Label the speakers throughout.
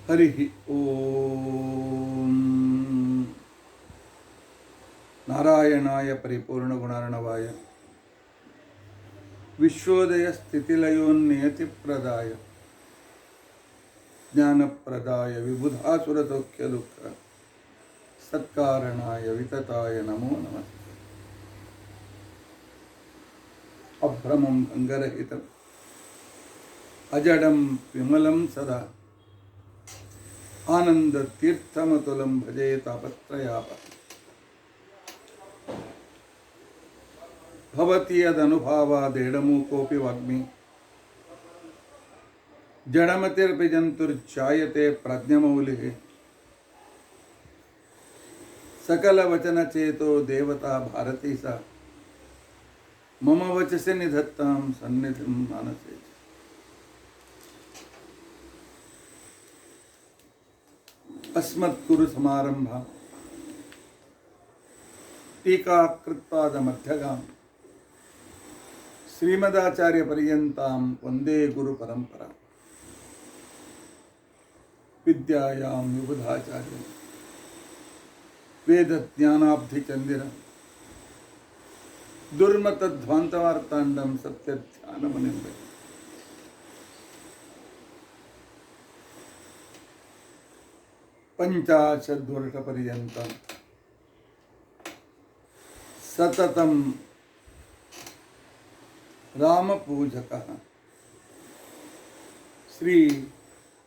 Speaker 1: हरि ओम। नारायणाय परिपूर्णगुणार्णवाय विश्वोदय स्थितिलयोन्नियतिप्रदाय ज्ञानप्रदाय विबुधासुरसौख्यदुःख सत्कारणाय वितताय नमो नमः। अभ्रमं भङ्गरहितम् अजडं विमलं सदा आनन्दतीर्थमतुलं भजे तापत्रयापहम्। भवति यदनुभावादेडमूकोऽपि वाग्मी जडमतिर्पि जन्तुर्जायते प्रज्ञमौलिः। सकलवचनचेतो देवता भारती सा मम वचसि निधत्तां सन्निधिं मानसे। अस्मद्गुरुसमारम्भां टीकाकृत्पादमध्यगां श्रीमदाचार्यपर्यन्तां वन्दे गुरुपरम्परां। विद्यायां विबुधाचार्यं वेदज्ञानाब्धिचन्दिरं दुर्मतध्वान्तमार्ताण्डं सत्यध्यानमुनिं भजे। पञ्चाशद्वर्षपर्यन्तं सततं रामपूजकः श्री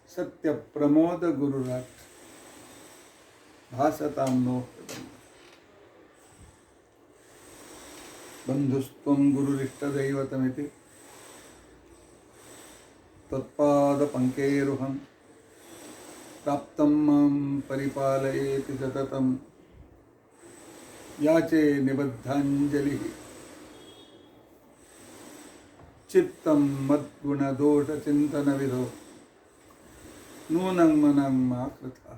Speaker 1: सत्यप्रमोद गुरुराज भासतां नो बन्धुस्त्वं गुरुरिष्टदैवतमिति त्वत्पादपङ्केरुहं प्राप्तं मां परिपालयेति सततं याचे निबद्धाञ्जलिः। चित्तं मद्गुणदोषचिन्तनविधौ नूनं मनं मा कृथा।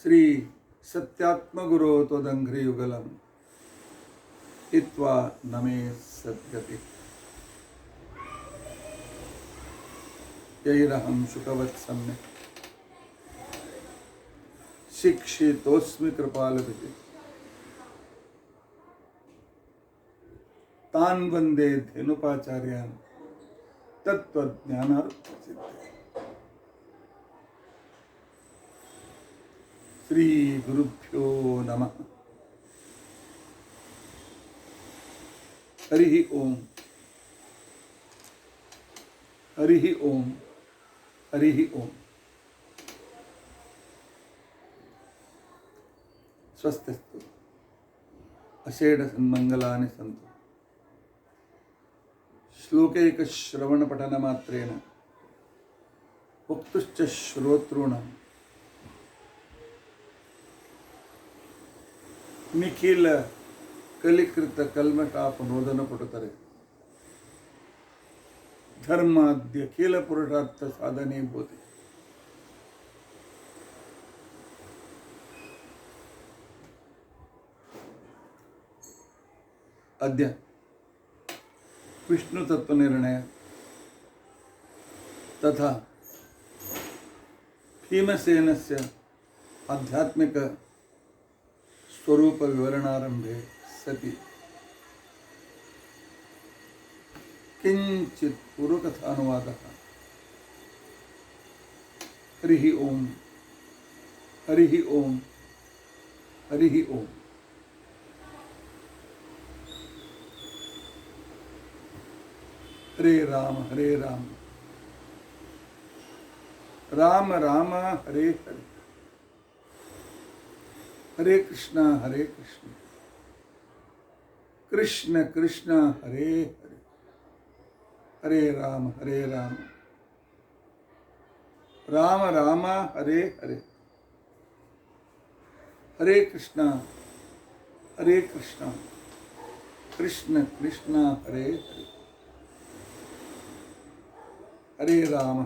Speaker 1: श्री सत्यात्मगुरो त्वदङ्घ्रियुगलं हित्वा नमे सद्गति। यैरहं शुकवत् सम्यक् शिक्षितोऽस्मि कृपालुभिः तान् वन्दे धेनुकाचार्यान् तत्त्वज्ञानार्थसिद्धये। श्री गुरुभ्यो नमः। हरिः ओम हरिः ओम हरिः ओम। स्वस्तिस्तु अषेढसन्मङ्गलानि सन्तु। श्लोकैकश्रवणपठनमात्रेण वक्तुश्च श्रोतॄणां निखिल कलिकृत कल्मषापनोदनपटुतरे धर्माद्य किल पुरुषार्थ साधने भूते। अद्य विष्णु तत्व निर्णय तथा भीमसेनस्य आध्यात्मिक स्वरूप विवरणारंभे सति किंचित पूर्वकथानुवादः। हरिः ओम हरिः ओम हरिः ओम। हरे राम राम राम हरे हरे, हरे कृष्ण कृष्ण कृष्ण हरे हरे, हरे राम राम राम हरे हरे, हरे कृष्ण कृष्ण कृष्ण हरे हरे, हरे राम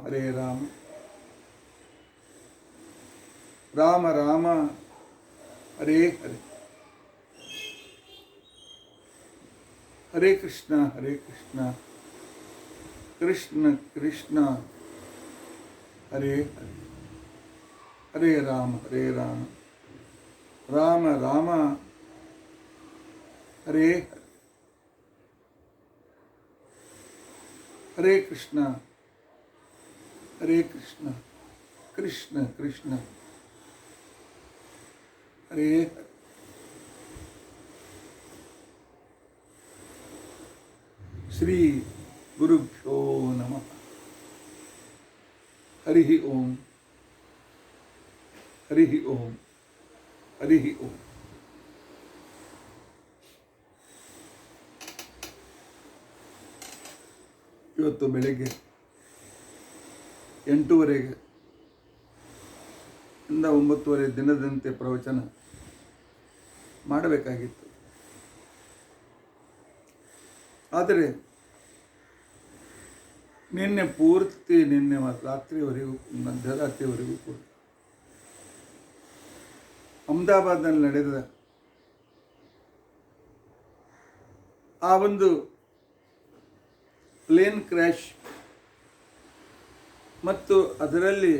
Speaker 1: राम राम हरे हरे, हरे कृष्ण कृष्ण कृष्ण ಹರೇ ಹರೇ, ಹರೇ ರಾಮ ಹರೇ ರಾಮ, ರಾಮ ರಾಮ ಹರೇ ಹರೇ, ಹರೇ ಕೃಷ್ಣ ಹರೇ ಕೃಷ್ಣ, ಕೃಷ್ಣ ಕೃಷ್ಣ ಹರೇ ಹರೇ. ಶ್ರೀ ಗುರುಭ್ಯೋ ನಮಃ. ಹರಿ ಓಂ, ಹರಿ ಓಂ, ಹರಿ ಓಂ. ಇವತ್ತು ಬೆಳಗ್ಗೆ 8:30 ಇಂದ 9:30 ದಿನದಂತೆ ಪ್ರವಚನ ಮಾಡಬೇಕಾಗಿತ್ತು. ಆದರೆ ನಿನ್ನೆ ಪೂರ್ತಿ, ನಿನ್ನೆ ರಾತ್ರಿವರೆಗೂ, ಮಧ್ಯರಾತ್ರಿವರೆಗೂ ಕೂಡ ಅಹಮದಾಬಾದ್ನಲ್ಲಿ ನಡೆದ ಆ ಒಂದು ಪ್ಲೇನ್ ಕ್ರ್ಯಾಶ್ ಮತ್ತು ಅದರಲ್ಲಿ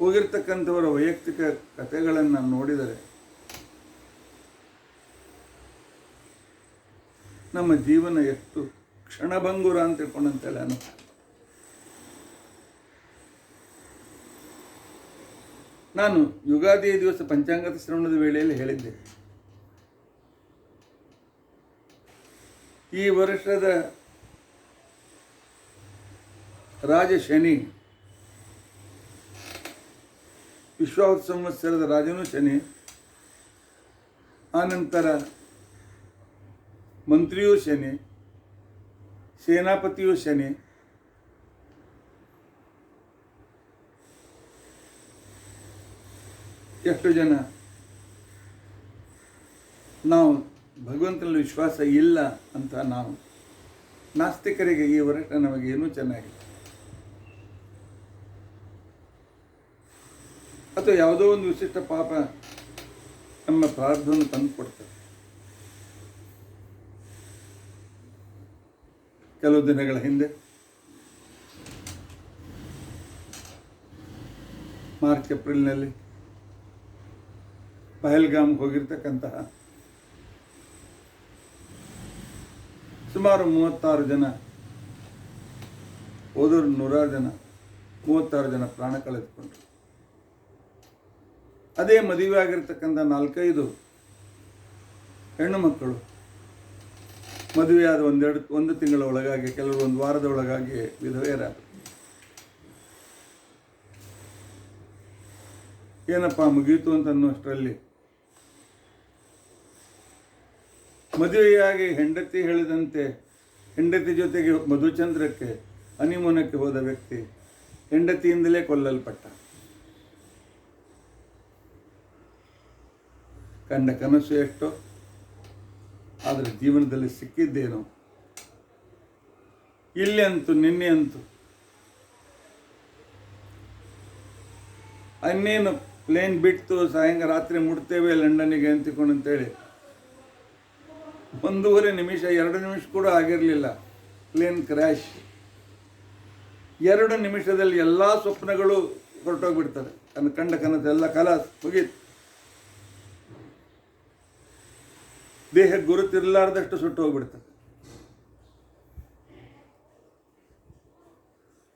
Speaker 1: ಹೋಗಿರ್ತಕ್ಕಂಥವರ ವೈಯಕ್ತಿಕ ಕಥೆಗಳನ್ನು ನೋಡಿದರೆ ನಮ್ಮ ಜೀವನ ಎಷ್ಟು ಕ್ಷಣಭಂಗುರ ಅಂತ ತಿಳ್ಕೊಂಡಂತೇಳಿ ಅನ್ನಿಸ್ತು. ನಾನು ಯುಗಾದಿ ದಿವಸ ಪಂಚಾಂಗದ ಶ್ರವಣದ ವೇಳೆಯಲ್ಲಿ ಹೇಳಿದ್ದೆ, ಈ ವರ್ಷದ ರಾಜ ಶನಿ, ವಿಶ್ವಾವತ್ ಸಂವತ್ಸರದ ರಾಜನೂ ಶನಿ, ಆನಂತರ ಮಂತ್ರಿಯೂ ಶನಿ, ಸೇನಾಪತಿಯೂ ಶನಿ, ಎಷ್ಟು ಜನ ನಾವು ಭಗವಂತನಲ್ಲಿ ವಿಶ್ವಾಸ ಇಲ್ಲ ಅಂತ ನಾವು ನಾಸ್ತಿಕರಿಗೆ ಈ ವರ್ಷ ನಮಗೇನೂ ಚೆನ್ನಾಗಿಲ್ಲ, ಅಥವಾ ಯಾವುದೋ ಒಂದು ವಿಶಿಷ್ಟ ಪಾಪ ನಮ್ಮ ಪ್ರಾರ್ಥನೆ ತಂದು ಕೊಡ್ತಾರೆ. ಕೆಲವು ದಿನಗಳ ಹಿಂದೆ ಮಾರ್ಚ್ ಏಪ್ರಿಲ್ನಲ್ಲಿ ಪಹಲ್ಗಾಮ್ಗೆ ಹೋಗಿರ್ತಕ್ಕಂತಹ ಸುಮಾರು 36 ಜನ, ಹೋದವರು 100 ಜನ, 36 ಜನ ಪ್ರಾಣ ಕಳೆದುಕೊಂಡ್ರು. ಅದೇ ಮದುವೆ ಆಗಿರ್ತಕ್ಕಂಥ 4-5 ಹೆಣ್ಣು ಮಕ್ಕಳು ಮದುವೆಯಾದ ಒಂದು ತಿಂಗಳ ಒಳಗಾಗಿ, ಕೆಲವರು 1 ವಾರದ ಒಳಗಾಗಿ ವಿಧವೆಯರಾದರು. ಏನಪ್ಪ ಮುಗೀತು ಅಂತ ಅನ್ನೋಷ್ಟರಲ್ಲಿ ಮದುವೆಯಾಗಿ ಹೆಂಡತಿ ಹೇಳಿದಂತೆ ಹೆಂಡತಿ ಜೊತೆಗೆ ಮಧುಚಂದ್ರಕ್ಕೆ ಹನಿಮೂನಕ್ಕೆ ಹೋದ ವ್ಯಕ್ತಿ ಹೆಂಡತಿಯಿಂದಲೇ ಕೊಲ್ಲಲ್ಪಟ್ಟ. ಕಂಡ ಕನಸು ಎಷ್ಟೋ, ಆದರೆ ಜೀವನದಲ್ಲಿ ಸಿಕ್ಕಿದ್ದೇನೋ. ಇಲ್ಲಿ ಅಂತೂ ನಿನ್ನೆ ಅಂತೂ ಇನ್ನೇನು ಪ್ಲೇನ್ ಬಿಟ್ಟು ಸಾಯಂಕಾಲ ರಾತ್ರಿ ಮುಟ್ತೇವೆ ಲಂಡನ್ನಿಗೆ ಅಂತಿಕೊಂಡು ಅಂತೇಳಿ 1.5 ನಿಮಿಷ 2 ನಿಮಿಷ ಕೂಡ ಆಗಿರಲಿಲ್ಲ. Plane crash. 2 ನಿಮಿಷದಲ್ಲಿ ಎಲ್ಲ ಸ್ವಪ್ನಗಳು ಹೊರಟೋಗ್ಬಿಡ್ತದೆ. ಕಂಡ ಕನಸೆಲ್ಲ ಕಲಾಸ್ ಮುಗೀತು. ದೇಹ ಗುರುತಿರಲಾರ್ದಷ್ಟು ಸುಟ್ಟು ಹೋಗ್ಬಿಡ್ತದೆ.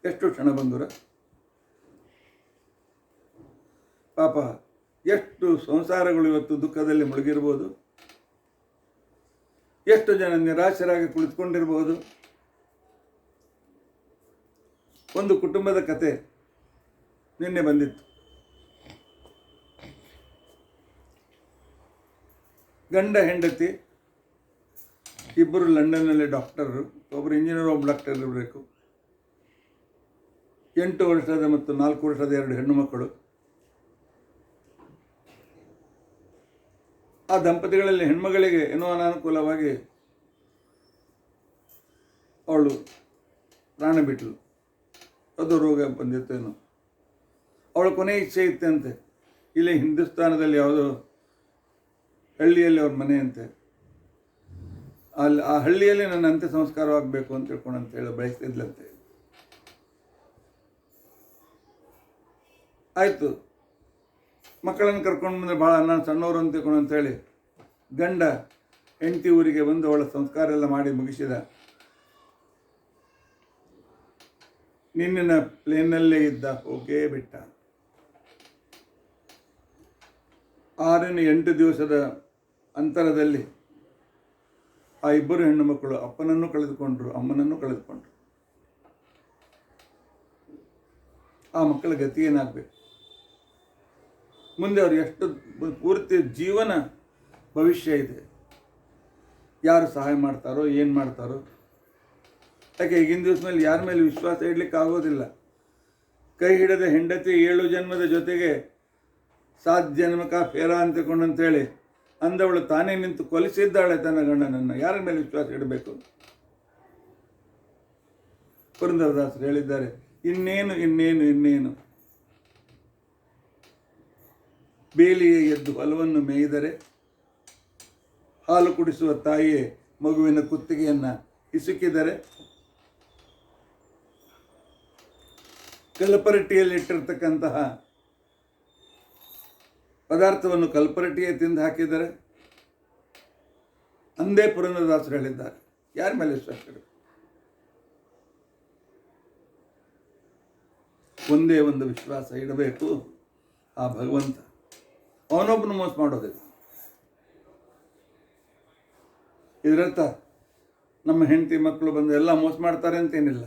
Speaker 1: ಎಷ್ಟು ಕ್ಷಣಭಂಗುರ ಪಾಪ. ಎಷ್ಟು ಸಂಸಾರಗಳು ಇವತ್ತು ದುಃಖದಲ್ಲಿ ಮುಳುಗಿರ್ಬೋದು, ಎಷ್ಟು ಜನ ನಿರಾಶರಾಗಿ ಕುಳಿತುಕೊಂಡಿರ್ಬೋದು. ಒಂದು ಕುಟುಂಬದ ಕತೆ ನಿನ್ನೆ ಬಂದಿತ್ತು. ಗಂಡ ಹೆಂಡತಿ ಇಬ್ಬರು ಲಂಡನ್ನಲ್ಲಿ ಡಾಕ್ಟರು, ಒಬ್ಬರು ಇಂಜಿನಿಯರ್, ಒಬ್ಬ ಡಾಕ್ಟರ್ ಇರಬೇಕು. 8 ವರ್ಷದ ಮತ್ತು 4 ವರ್ಷದ 2 ಹೆಣ್ಣು ಮಕ್ಕಳು. ಆ ದಂಪತಿಗಳಲ್ಲಿ ಹೆಣ್ಮಗಳಿಗೆ ಏನೋ ಅನಾನುಕೂಲವಾಗಿ ಅವಳು ಪ್ರಾಣ ಬಿಟ್ಟಳು. ಅದು ರೋಗ ಬಂದಿತ್ತೇನೋ. ಅವಳ ಕೊನೆ ಇಚ್ಛೆ ಇತ್ತಂತೆ, ಇಲ್ಲಿ ಹಿಂದೂಸ್ತಾನದಲ್ಲಿ ಯಾವುದೋ ಹಳ್ಳಿಯಲ್ಲಿ ಅವ್ರ ಮನೆ ಅಂತೆ, ಆ ಹಳ್ಳಿಯಲ್ಲಿ ನನ್ನ ಅಂತ್ಯ ಸಂಸ್ಕಾರವಾಗಬೇಕು ಅಂತ ತಿಳ್ಕೊಂಡು ಅಂತೇಳಿ ಬಯಸ್ತಿದ್ಲಂತೆ. ಆಯಿತು, ಮಕ್ಕಳನ್ನು ಕರ್ಕೊಂಡು ಬಂದರೆ ಭಾಳ ನಾನು ಸಣ್ಣವರು ಅಂತ ತಿಳ್ಕೊಂಡು ಅಂತೇಳಿ ಗಂಡ ಹೆಂಡತಿ ಊರಿಗೆ ಬಂದು ಅವಳ ಸಂಸ್ಕಾರ ಎಲ್ಲ ಮಾಡಿ ಮುಗಿಸಿದ. ನಿನ್ನಿನ ಪ್ಲೇನಲ್ಲೇ ಇದ್ದ, ಹೋಗೇ ಬಿಟ್ಟ. 6-8 ದಿವಸದ ಅಂತರದಲ್ಲಿ ಆ ಇಬ್ಬರು ಹೆಣ್ಣು ಮಕ್ಕಳು ಅಪ್ಪನನ್ನು ಕಳೆದುಕೊಂಡ್ರು, ಅಮ್ಮನನ್ನು ಕಳೆದುಕೊಂಡ್ರು. ಆ ಮಕ್ಕಳ ಗತಿ ಏನಾಗಬೇಕು? ಮುಂದೆ ಅವ್ರು ಎಷ್ಟು ಪೂರ್ತಿ ಜೀವನ ಭವಿಷ್ಯ ಇದೆ, ಯಾರು ಸಹಾಯ ಮಾಡ್ತಾರೋ ಏನು ಮಾಡ್ತಾರೋ. ಯಾಕೆ ಈಗಿನ ದಿವಸ ಮೇಲೆ ಯಾರ ಮೇಲೆ ವಿಶ್ವಾಸ ಇಡಲಿಕ್ಕೆ ಆಗೋದಿಲ್ಲ. ಕೈ ಹಿಡಿದ ಹೆಂಡತಿ 7 ಜನ್ಮದ ಜೊತೆಗೆ 7 ಜನ್ಮ ಕಾ ಫೇರ ಅಂತೇಳಿ ಅಂದವಳು ತಾನೇ ನಿಂತು ಕೊಲಿಸಿದ್ದಾಳೆ ತನ್ನ ಗಂಡನನ್ನು. ಯಾರ ಮೇಲೆ ವಿಶ್ವಾಸ ಇಡಬೇಕು? ಪುರಂದರದಾಸರು ಹೇಳಿದ್ದಾರೆ, ಇನ್ನೇನು ಬೇಲಿಯೇ ಎದ್ದು ಹೊಲವನ್ನು ಮೇಯ್ದರೆ ಹಾಲು ಕುಡಿಸುವ ತಾಯಿಯೇ ಮಗುವಿನ ಕುತ್ತಿಗೆಯನ್ನು ಹಿಸುಕಿದರೆ, ಕಲ್ಪರಟ್ಟಿಯಲ್ಲಿಟ್ಟಿರ್ತಕ್ಕಂತಹ ಪದಾರ್ಥವನ್ನು ಕಲ್ಪರಟ್ಟಿಯೇ ತಿಂದು ಹಾಕಿದರೆ, ಅಂದೇ ಪುರಂದರದಾಸರು ಹೇಳಿದ್ದಾರೆ. ಯಾರ ಮೇಲೆ ವಿಶ್ವಾಸ ಇಡಬೇಕು? ಒಂದೇ ಒಂದು ವಿಶ್ವಾಸ ಇಡಬೇಕು, ಆ ಭಗವಂತ. ಅವನೊಬ್ಬನು ಮೋಸ ಮಾಡೋದಿಲ್ಲ. ಇದರರ್ಥ ನಮ್ಮ ಹೆಂಡತಿ ಮಕ್ಕಳು ಬಂದು ಎಲ್ಲ ಮೋಸ ಮಾಡ್ತಾರೆ ಅಂತೇನಿಲ್ಲ.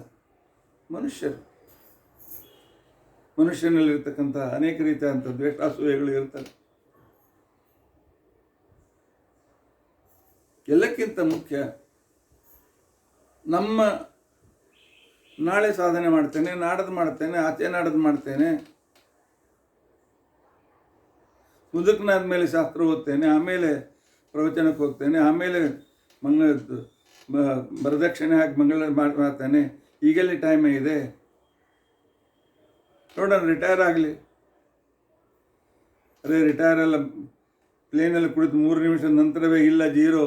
Speaker 1: ಮನುಷ್ಯನಲ್ಲಿರ್ತಕ್ಕಂಥ ಅನೇಕ ರೀತಿಯಾದಂಥ ದ್ವೇಷಾಸೂಯೆಗಳು ಇರ್ತವೆ. ಎಲ್ಲಕ್ಕಿಂತ ಮುಖ್ಯ, ನಮ್ಮ ನಾಳೆ ಸಾಧನೆ ಮಾಡ್ತೇನೆ, ನಾಡದು ಮಾಡ್ತೇನೆ, ಆಚೆ ನಾಡದು ಮಾಡ್ತೇನೆ, ಮುದುಕನಾದ ಮೇಲೆ ಶಾಸ್ತ್ರ ಓದ್ತೇನೆ, ಆಮೇಲೆ ಪ್ರವಚನಕ್ಕೆ ಹೋಗ್ತೇನೆ, ಆಮೇಲೆ ವರದಕ್ಷಿಣೆ ಹಾಕಿ ಮಂಗಳ ಮಾಡ್ತೇನೆ, ಈಗಲೇ ಟೈಮೇ ಇದೆ, ನೋಡೋಣ ರಿಟೈರ್ ಆಗಲಿ. ಅದೇ ರಿಟೈರ್ ಎಲ್ಲ ಪ್ಲೇನಲ್ಲಿ ಕುಳಿತು 3 ನಿಮಿಷದ ನಂತರವೇ ಇಲ್ಲ, 0.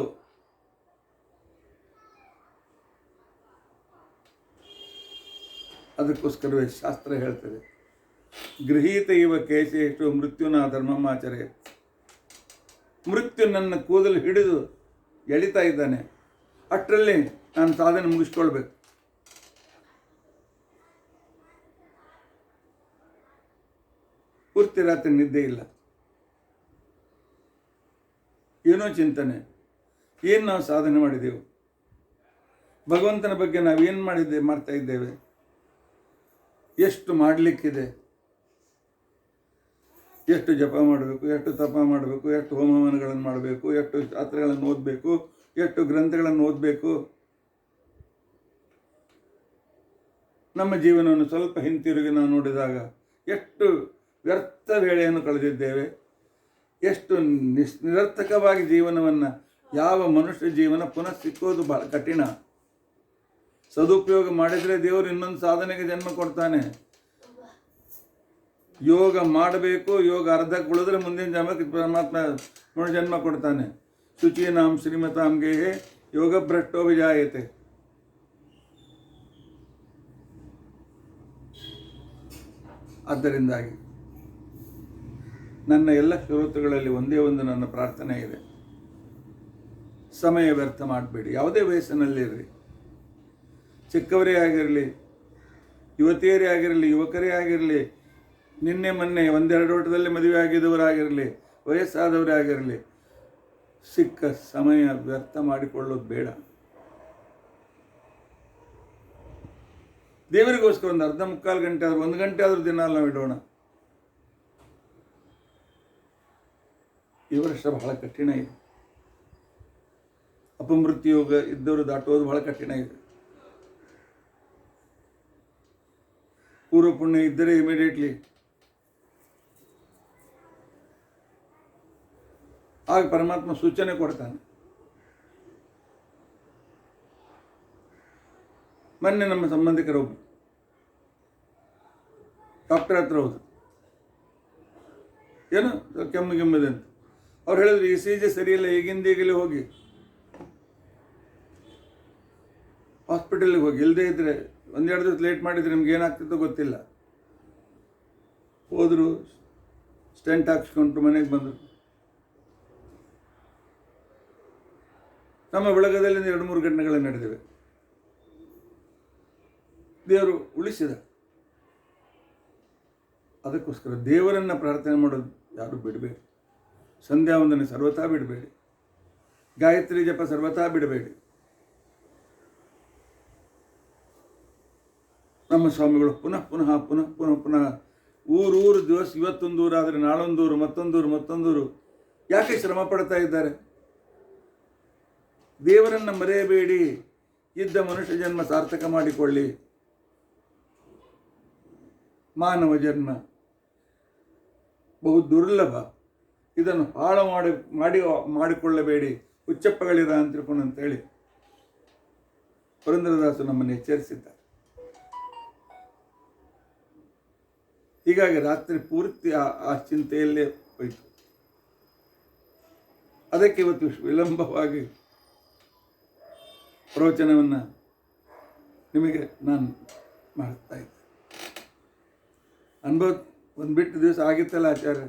Speaker 1: ಅದಕ್ಕೋಸ್ಕರವೇ ಶಾಸ್ತ್ರ ಹೇಳ್ತದೆ, ಗೃಹೀತ ಇವ ಕೇಶೇಷ್ಟು ಮೃತ್ಯುನ ಧರ್ಮಮಾಚರೆ. ಮೃತ್ಯು ನನ್ನ ಕೂದಲು ಹಿಡಿದು ಎಳಿತಾ ಇದ್ದಾನೆ, ಅಷ್ಟರಲ್ಲಿ ನಾನು ಸಾಧನೆ ಮುಗಿಸ್ಕೊಳ್ಬೇಕು. ಪೂರ್ತಿ ರಾತ್ರಿ ನಿದ್ದೆ ಇಲ್ಲ, ಏನೋ ಚಿಂತನೆ. ಏನು ನಾವು ಸಾಧನೆ ಮಾಡಿದೆವು? ಭಗವಂತನ ಬಗ್ಗೆ ನಾವೇನು ಮಾಡ್ತಾ ಇದ್ದೇವೆ? ಎಷ್ಟು ಮಾಡಲಿಕ್ಕಿದೆ, ಎಷ್ಟು ಜಪ ಮಾಡಬೇಕು, ಎಷ್ಟು ತಪ ಮಾಡಬೇಕು, ಎಷ್ಟು ಹೋಮವನಗಳನ್ನು ಮಾಡಬೇಕು, ಎಷ್ಟು ಶಾಸ್ತ್ರಗಳನ್ನು ಓದಬೇಕು, ಎಷ್ಟು ಗ್ರಂಥಗಳನ್ನು ಓದಬೇಕು. ನಮ್ಮ ಜೀವನವನ್ನು ಸ್ವಲ್ಪ ಹಿಂತಿರುಗಿ ನಾವು ನೋಡಿದಾಗ ಎಷ್ಟು ವ್ಯರ್ಥ ವೇಳೆಯನ್ನು ಕಳೆದಿದ್ದೇವೆ, ಎಷ್ಟು ನಿರರ್ಥಕವಾಗಿ ಜೀವನವನ್ನು. ಯಾವ ಮನುಷ್ಯ ಜೀವನ ಪುನಃ ಸಿಕ್ಕೋದು ಬಹಳ ಕಠಿಣ. ಸದುಪಯೋಗ ಮಾಡಿದರೆ ದೇವರು ಇನ್ನೊಂದು ಸಾಧನೆಗೆ ಜನ್ಮ ಕೊಡ್ತಾನೆ. ಯೋಗ ಮಾಡಬೇಕು, ಯೋಗ ಅರ್ಧಕ್ಕೆ ಉಳಿದ್ರೆ ಮುಂದಿನ ಜನ್ಮಕ್ಕೆ ಪರಮಾತ್ಮ ಜನ್ಮ ಕೊಡ್ತಾನೆ. ಶುಚೀನಾಂ ಶ್ರೀಮತಾಂ ಗೇಹೆ ಯೋಗ ಭ್ರಷ್ಟೋ ವಿಜಾಯತೆ. ಆದ್ದರಿಂದಾಗಿ ನನ್ನ ಎಲ್ಲ ಶ್ರೋತೃಗಳಲ್ಲಿ ಒಂದೇ ಒಂದು ನನ್ನ ಪ್ರಾರ್ಥನೆ ಇದೆ, ಸಮಯ ವ್ಯರ್ಥ ಮಾಡಬೇಡಿ. ಯಾವುದೇ ವಯಸ್ಸಿನಲ್ಲಿರ್ರಿ, ಚಿಕ್ಕವರೇ ಆಗಿರಲಿ, ಯುವತಿಯರೇ ಆಗಿರಲಿ, ಯುವಕರೇ ಆಗಿರಲಿ, ನಿನ್ನೆ ಮೊನ್ನೆ 1-2 ವರ್ಷದಲ್ಲಿ ಮದುವೆ ಆಗಿದ್ದವರಾಗಿರಲಿ, ವಯಸ್ಸಾದವರೇ ಆಗಿರಲಿ, ಸಿಕ್ಕ ಸಮಯ ವ್ಯರ್ಥ ಮಾಡಿಕೊಳ್ಳೋದು ಬೇಡ. ದೇವರಿಗೋಸ್ಕರ ಒಂದು ಅರ್ಧ ಮುಕ್ಕಾಲು ಗಂಟೆ ಆದರೂ 1 ಗಂಟೆ ಆದರೂ ದಿನ ನಾವು ಇಡೋಣ. ಈ ವರ್ಷ ಬಹಳ ಕಠಿಣ ಇದೆ. ಅಪಮೃತ್ಯು ಯೋಗ ಇದ್ದವರು ದಾಟೋದು ಬಹಳ ಕಠಿಣ ಇದೆ. ಪೂರ್ವ ಪುಣ್ಯ ಇದ್ದರೆ ಇಮಿಡಿಯೇಟ್ಲಿ ಆಗ ಪರಮಾತ್ಮ ಸೂಚನೆ ಕೊಡ್ತಾನೆ. ಮೊನ್ನೆ ನಮ್ಮ ಸಂಬಂಧಿಕರು ಒಬ್ಬರು ಡಾಕ್ಟರ್ ಹತ್ರ ಹೋದ್ರು, ಏನು ಕೆಮ್ಮಿದೆ ಅಂತ. ಅವ್ರು ಹೇಳಿದ್ರು ECG ಸರಿಯಿಲ್ಲ, ಈಗಲೇ ಹೋಗಿ ಹಾಸ್ಪಿಟಲ್ಗೆ ಹೋಗಿ. ಇಲ್ಲದೇ ಇದ್ದರೆ 1-2 ದಿವಸ ಲೇಟ್ ಮಾಡಿದರೆ ನಿಮ್ಗೆ ಏನಾಗ್ತಿತ್ತೋ ಗೊತ್ತಿಲ್ಲ. ಹೋದರು, ಸ್ಟೆಂಟ್ ಹಾಕ್ಸ್ಕೊಂಡು ಮನೆಗೆ ಬಂದರು. ನಮ್ಮ ಬಳಗದಲ್ಲಿ 2-3 ಘಟನೆಗಳು ನಡೆದಿವೆ. ದೇವರು ಉಳಿಸಿದ. ಅದಕ್ಕೋಸ್ಕರ ದೇವರನ್ನು ಪ್ರಾರ್ಥನೆ ಮಾಡೋದು ಯಾರು ಬಿಡಬೇಡಿ. ಸಂಧ್ಯಾ ವಂದನೆ ಸರ್ವಥಾ ಬಿಡಬೇಡಿ. ಗಾಯತ್ರಿ ಜಪ ಸರ್ವಥಾ ಬಿಡಬೇಡಿ. ನಮ್ಮ ಸ್ವಾಮಿಗಳು ಪುನಃ ಪುನಃ ಪುನಃ ಪುನಃ ಪುನಃ ಊರು ದಿವಸ, ಇವತ್ತೊಂದು ಊರು ಆದರೆ ನಾಳೊಂದೂರು, ಮತ್ತೊಂದೂರು ಯಾಕೆ ಶ್ರಮ ಪಡ್ತಾ ಇದ್ದಾರೆ? ದೇವರನ್ನು ಮರೆಯಬೇಡಿ. ಇದ್ದ ಮನುಷ್ಯ ಜನ್ಮ ಸಾರ್ಥಕ ಮಾಡಿಕೊಳ್ಳಿ. ಮಾನವ ಜನ್ಮ ಬಹು ದುರ್ಲಭ. ಇದನ್ನು ಹಾಳು ಮಾಡಿಕೊಳ್ಳಬೇಡಿ, ಹುಚ್ಚಪ್ಪಗಳಿರ ಅಂತ ತಿಳ್ಕೊಂಡು ಅಂತೇಳಿ ಪುರಂದರದಾಸರು ನಮ್ಮನ್ನು ಎಚ್ಚರಿಸಿದ್ದಾರೆ. ಹೀಗಾಗಿ ರಾತ್ರಿ ಪೂರ್ತಿ ಆ ಚಿಂತೆಯಲ್ಲೇ ಹೋಯಿತು. ಅದಕ್ಕೆ ಇವತ್ತು ವಿಳಂಬವಾಗಿ ಪ್ರವಚನವನ್ನು ನಿಮಗೆ ನಾನು ಮಾಡ್ತಾ ಇದ್ದೆ. ಅನುಭವ ಒಂದು ಬಿಟ್ಟು ದಿವಸ ಆಗಿತ್ತಲ್ಲ ಆಚಾರ್ಯ,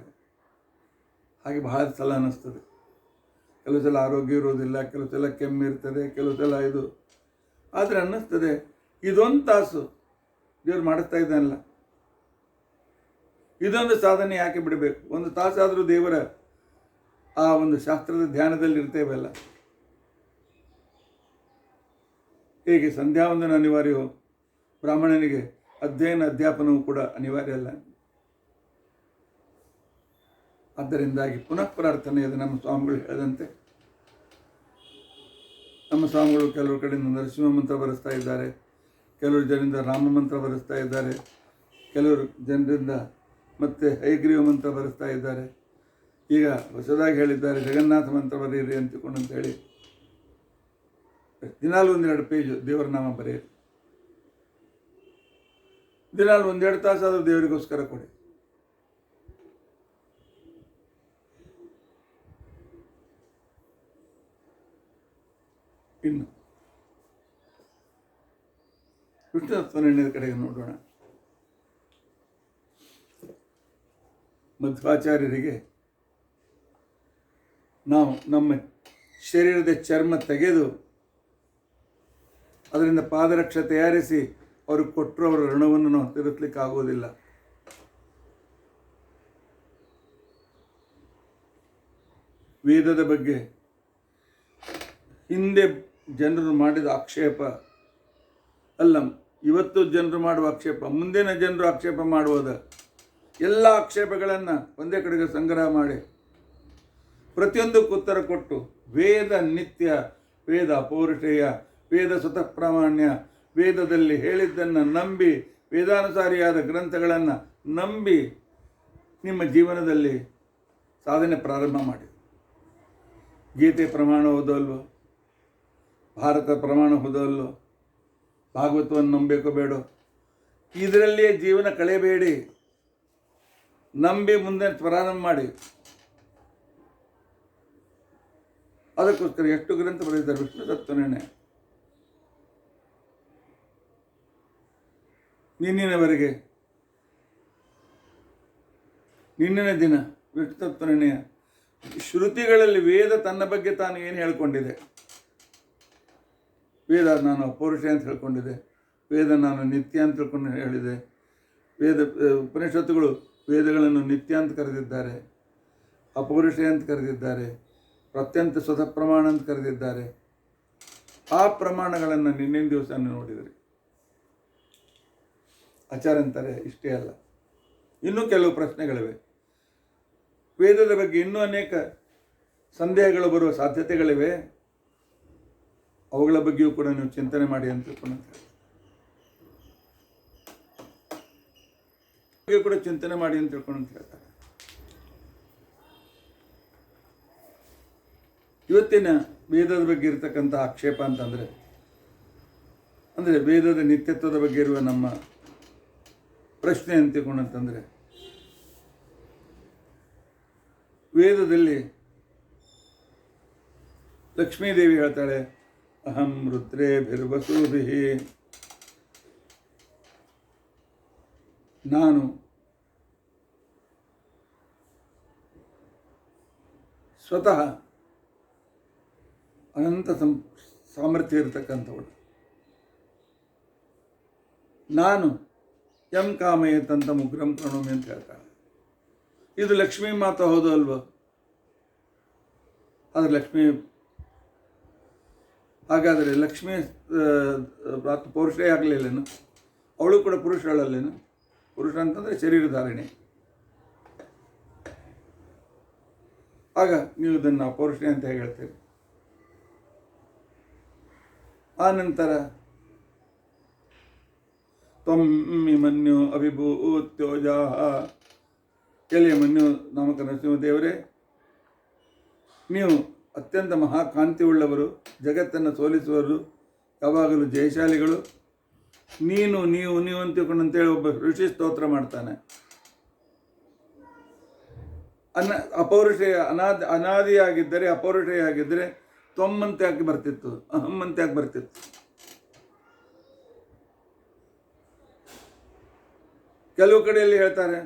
Speaker 1: ಹಾಗೆ ಬಹಳ ಸಲ ಅನ್ನಿಸ್ತದೆ. ಕೆಲವು ಸಲ ಆರೋಗ್ಯ ಇರೋದಿಲ್ಲ, ಕೆಲವು ಸಲ ಕೆಮ್ಮಿರ್ತದೆ, ಕೆಲವು ಸಲ ಇದು. ಆದರೆ ಅನ್ನಿಸ್ತದೆ ಇದೊಂದು ತಾಸು ದೇವ್ರು ಮಾಡಿಸ್ತಾ ಇದ್ದಾನಲ್ಲ, ಇದೊಂದು ಸಾಧನೆ ಯಾಕೆ ಬಿಡಬೇಕು? ಒಂದು ತಾಸಾದರೂ ದೇವರ ಆ ಒಂದು ಶಾಸ್ತ್ರದ ಧ್ಯಾನದಲ್ಲಿ ಇರ್ತೇವಲ್ಲ. ಹೇಗೆ ಸಂಧ್ಯಾವಂದನ ಅನಿವಾರ್ಯವೋ, ಬ್ರಾಹ್ಮಣನಿಗೆ ಅಧ್ಯಯನ ಅಧ್ಯಾಪನವೂ ಕೂಡ ಅನಿವಾರ್ಯ ಅಲ್ಲ. ಆದ್ದರಿಂದಾಗಿ ಪುನಃ ಪ್ರಾರ್ಥನೆ ಇದೆ. ನಮ್ಮ ಸ್ವಾಮಿಗಳು ಹೇಳಿದಂತೆ ನಮ್ಮ ಸ್ವಾಮಿಗಳು ಕೆಲವು ಕಡೆಯಿಂದ ನರಸಿಂಹ ಮಂತ್ರ ಬರೆಸ್ತಾ ಇದ್ದಾರೆ, ಕೆಲವರು ಜನರಿಂದ ರಾಮ ಮಂತ್ರ ಬರೆಸ್ತಾ ಇದ್ದಾರೆ, ಕೆಲವರು ಜನರಿಂದ ಮತ್ತು ಹೈಗ್ರೀವ ಮಂತ್ರ ಬರೆಸ್ತಾ ಇದ್ದಾರೆ. ಈಗ ಹೊಸದಾಗಿ ಹೇಳಿದ್ದಾರೆ ಜಗನ್ನಾಥ ಮಂತ್ರ ಬರೆಯಿರಿ ಅಂತ ಹೇಳಿ ದಿನಾಲು 1-2 ಪೇಜು ದೇವರ ನಾಮ ಬರೆಯಿರಿ. ದಿನಾಲು 1-2 ತಾಸಾದರೂ ದೇವರಿಗೋಸ್ಕರ ಕೊಡಿ. ಇನ್ನು ವಿಷ್ಣು ತತ್ವನಿರ್ಣಯದ ಕಡೆಗೆ ನೋಡೋಣ. ಮಧ್ವಾಚಾರ್ಯರಿಗೆ ನಾವು ನಮ್ಮ ಶರೀರದ ಚರ್ಮ ತೆಗೆದು ಅದರಿಂದ ಪಾದರಕ್ಷೆ ತಯಾರಿಸಿ ಅವ್ರಿಗೆ ಕೊಟ್ಟರು ಅವರ ಋಣವನ್ನು ನಾವು ತೀರಿಸಲಿಕ್ಕೆ ಆಗೋದಿಲ್ಲ. ವೇದದ ಬಗ್ಗೆ ಹಿಂದೆ ಜನರು ಮಾಡಿದ ಆಕ್ಷೇಪ ಅಲ್ಲ, ಇವತ್ತು ಜನರು ಮಾಡುವ ಆಕ್ಷೇಪ, ಮುಂದಿನ ಜನರು ಆಕ್ಷೇಪ ಮಾಡುವುದ, ಎಲ್ಲ ಆಕ್ಷೇಪಗಳನ್ನು ಒಂದೇ ಕಡೆಗೆ ಸಂಗ್ರಹ ಮಾಡಿ ಪ್ರತಿಯೊಂದಕ್ಕೂ ಉತ್ತರ ಕೊಟ್ಟು ವೇದ ನಿತ್ಯ, ವೇದ ಅಪೌರುಷೇಯ, ವೇದ ಸ್ವತಃ ಪ್ರಾಮಾಣ್ಯ, ವೇದದಲ್ಲಿ ಹೇಳಿದ್ದನ್ನು ನಂಬಿ, ವೇದಾನುಸಾರಿಯಾದ ಗ್ರಂಥಗಳನ್ನು ನಂಬಿ ನಿಮ್ಮ ಜೀವನದಲ್ಲಿ ಸಾಧನೆ ಪ್ರಾರಂಭ ಮಾಡಿ. ಗೀತೆ ಪ್ರಮಾಣ ಹೋದಲ್ವೋ, ಭಾರತ ಪ್ರಮಾಣ ಹೋದಲ್ವೋ, ಭಾಗವತವನ್ನು ನಂಬಬೇಕೋ ಬೇಡೋ, ಇದರಲ್ಲಿಯೇ ಜೀವನ ಕಳೆಯಬೇಡಿ. ನಂಬಿ ಮುಂದೆ ಪ್ರಾರಂಭ ಮಾಡಿ. ಅದಕ್ಕೋಸ್ಕರ ಎಷ್ಟು ಗ್ರಂಥ ಬರೆದಿದ್ದಾರೆ. ವಿಷ್ಣು ತತ್ವನಿರ್ಣಯ ನಿನ್ನಿನವರೆಗೆ, ನಿನ್ನಿನ ದಿನ ವಿಷ್ಣು ತತ್ವನಿರ್ಣಯ. ಶ್ರುತಿಗಳಲ್ಲಿ ವೇದ ತನ್ನ ಬಗ್ಗೆ ತಾನು ಏನು ಹೇಳ್ಕೊಂಡಿದೆ, ವೇದ ನಾನು ಅಪೌರುಷ ಅಂತ ಹೇಳ್ಕೊಂಡಿದೆ, ವೇದ ನಾನು ನಿತ್ಯ ಅಂತ ತಿಳ್ಕೊಂಡು ಹೇಳಿದೆ. ವೇದ ಉಪನಿಷತ್ತುಗಳು ವೇದಗಳನ್ನು ನಿತ್ಯ ಅಂತ ಕರೆದಿದ್ದಾರೆ, ಅಪೌರುಷ ಅಂತ ಕರೆದಿದ್ದಾರೆ, ಪ್ರತ್ಯಂತ ಸ್ವತಃ ಪ್ರಮಾಣ ಅಂತ ಕರೆದಿದ್ದಾರೆ. ಆ ಪ್ರಮಾಣಗಳನ್ನು ನಿನ್ನಿನ ದಿವಸ ನೋಡಿದ್ರಿ. ಆಚಾರ ಅಂತಾರೆ ಇಷ್ಟೇ ಅಲ್ಲ, ಇನ್ನೂ ಕೆಲವು ಪ್ರಶ್ನೆಗಳಿವೆ. ವೇದದ ಬಗ್ಗೆ ಇನ್ನೂ ಅನೇಕ ಸಂದೇಹಗಳು ಬರುವ ಸಾಧ್ಯತೆಗಳಿವೆ. ಅವುಗಳ ಬಗ್ಗೆಯೂ ಕೂಡ ನೀವು ಚಿಂತನೆ ಮಾಡಿ ಅಂತ ತಿಳ್ಕೊಂಡು ಕೂಡ ಚಿಂತನೆ ಮಾಡಿ ಅಂತ ತಿಳ್ಕೊಂಡು ಅಂತ ಹೇಳ್ತಾರೆ. ಇವತ್ತಿನ ವೇದದ ಬಗ್ಗೆ ಇರತಕ್ಕಂಥ ಆಕ್ಷೇಪ ಅಂತಂದರೆ, ಅಂದರೆ ವೇದದ ನಿತ್ಯತ್ವದ ಬಗ್ಗೆ ಇರುವ ನಮ್ಮ ಪ್ರಶ್ನೆ ಅಂತ ತಿಳ್ಕೊಂಡಂತಂದರೆ, ವೇದದಲ್ಲಿ ಲಕ್ಷ್ಮೀದೇವಿ ಹೇಳ್ತಾಳೆ, ಅಹಂ ರುದ್ರೇಭಿರ್ವಸೂಭಿಃ, ನಾನು ಸ್ವತಃ ಅನಂತ ಸಾಮರ್ಥ್ಯ ಇರತಕ್ಕಂಥವಳು. ನಾನು ಯಂ ಕಾಮಯೇತಂತ ಮುಗ್ರಂ ಪ್ರಣೋಮಿ ಅಂತ ಹೇಳ್ತಾಳೆ. ಇದು ಲಕ್ಷ್ಮೀ ಮಾತು ಹೌದು ಅಲ್ವ? ಆದರೆ ಲಕ್ಷ್ಮೀ, ಹಾಗಾದರೆ ಲಕ್ಷ್ಮೀ ಮಾತು ಪೌರುಷೇ ಆಗಲಿಲ್ಲೇನು? ಅವಳು ಕೂಡ ಪುರುಷಳಲ್ಲೇನು? ಪುರುಷ ಅಂತಂದರೆ ಶರೀರಧಾರಣೆ. ಆಗ ನೀವು ಇದನ್ನು ಪೌರುಷೇ ಅಂತ ಹೇಗೆ ಹೇಳ್ತೀರಿ? ಆ ನಂತರ ತ್ವಮ್ಮಿ ಮನ್ಯು ಅಭಿಭೂತ್ಯೋಜಾ, ಎಲೆಯ ಮನ್ಯು ನಾಮಕ ನರಸಿಂಹದೇವರೇ, ನೀವು ಅತ್ಯಂತ ಮಹಾಕಾಂತಿ ಉಳ್ಳವರು, ಜಗತ್ತನ್ನು ಸೋಲಿಸುವರು, ಯಾವಾಗಲೂ ಜಯಶಾಲಿಗಳು. ನೀನು ನೀವು ನೀವು ಅಂತ ತಿಳ್ಕೊಂಡಂತೇಳಿ ಒಬ್ಬ ಋಷಿ ಸ್ತೋತ್ರ ಮಾಡ್ತಾನೆ. ಅಪೌರುಷೆಯ ಅನಾದಿಯಾಗಿದ್ದರೆ, ಅಪೌರುಷೆಯಾಗಿದ್ದರೆ ತ್ವಮ್ಮಂತೆ ಯಾಕೆ ಬರ್ತಿತ್ತು, ಅಹಮ್ಮಂತೆ ಯಾಕೆ ಬರ್ತಿತ್ತು? ಕೆಲವು ಕಡೆಯಲ್ಲಿ ಹೇಳ್ತಾರೆ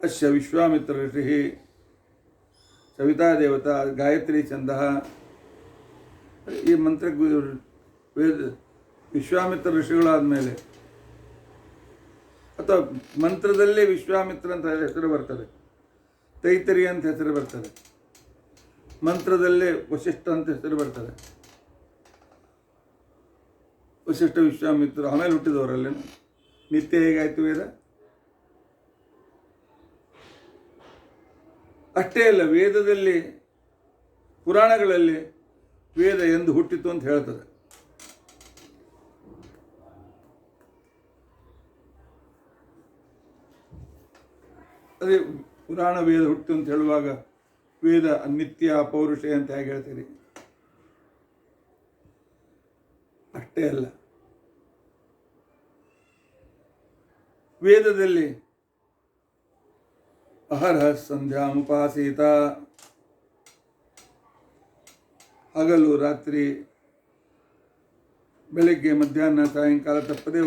Speaker 1: ಅಶ್ಯ ವಿಶ್ವಾಮಿತ್ರ ಋಷಿ ಸವಿತಾ ದೇವತಾ ಗಾಯತ್ರಿ ಛಂದ. ಈ ಮಂತ್ರ ವಿಶ್ವಾಮಿತ್ರ ಋಷಿಗಳಾದ ಮೇಲೆ, ಅಥವಾ ಮಂತ್ರದಲ್ಲೇ ವಿಶ್ವಾಮಿತ್ರ ಅಂತ ಹೆಸರು ಬರ್ತದೆ, ತೈತರಿ ಅಂತ ಹೆಸರು ಬರ್ತದೆ, ಮಂತ್ರದಲ್ಲೇ ವಶಿಷ್ಠ ಅಂತ ಹೆಸರು ಬರ್ತದೆ. ವಶಿಷ್ಠ ವಿಶ್ವಾಮಿತ್ರ ಆಮೇಲೆ ಹುಟ್ಟಿದವರಲ್ಲೇ. ನಿತ್ಯ ಹೇಗಾಯ್ತು ವೇದ? ಅಷ್ಟೇ ಅಲ್ಲ, ವೇದದಲ್ಲಿ ಪುರಾಣಗಳಲ್ಲಿ ವೇದ ಎಂದು ಹುಟ್ಟಿತು ಅಂತ ಹೇಳ್ತದೆ. ಅದೇ ಪುರಾಣ ವೇದ ಹುಟ್ಟಿತು ಅಂತ ಹೇಳುವಾಗ ವೇದ ನಿತ್ಯ ಪೌರುಷ ಅಂತ ಹೇಗೆ ಹೇಳ್ತೀರಿ? ಅಷ್ಟೇ ಅಲ್ಲ, ವೇದದಲ್ಲಿ ಅಹರ್ಹ ಸಂಧ್ಯಾಮುಪಾಸೀತ, ಹಗಲು ರಾತ್ರಿ ಬೆಳಗ್ಗೆ ಮಧ್ಯಾಹ್ನ ಸಾಯಂಕಾಲ ತಪ್ಪದೇ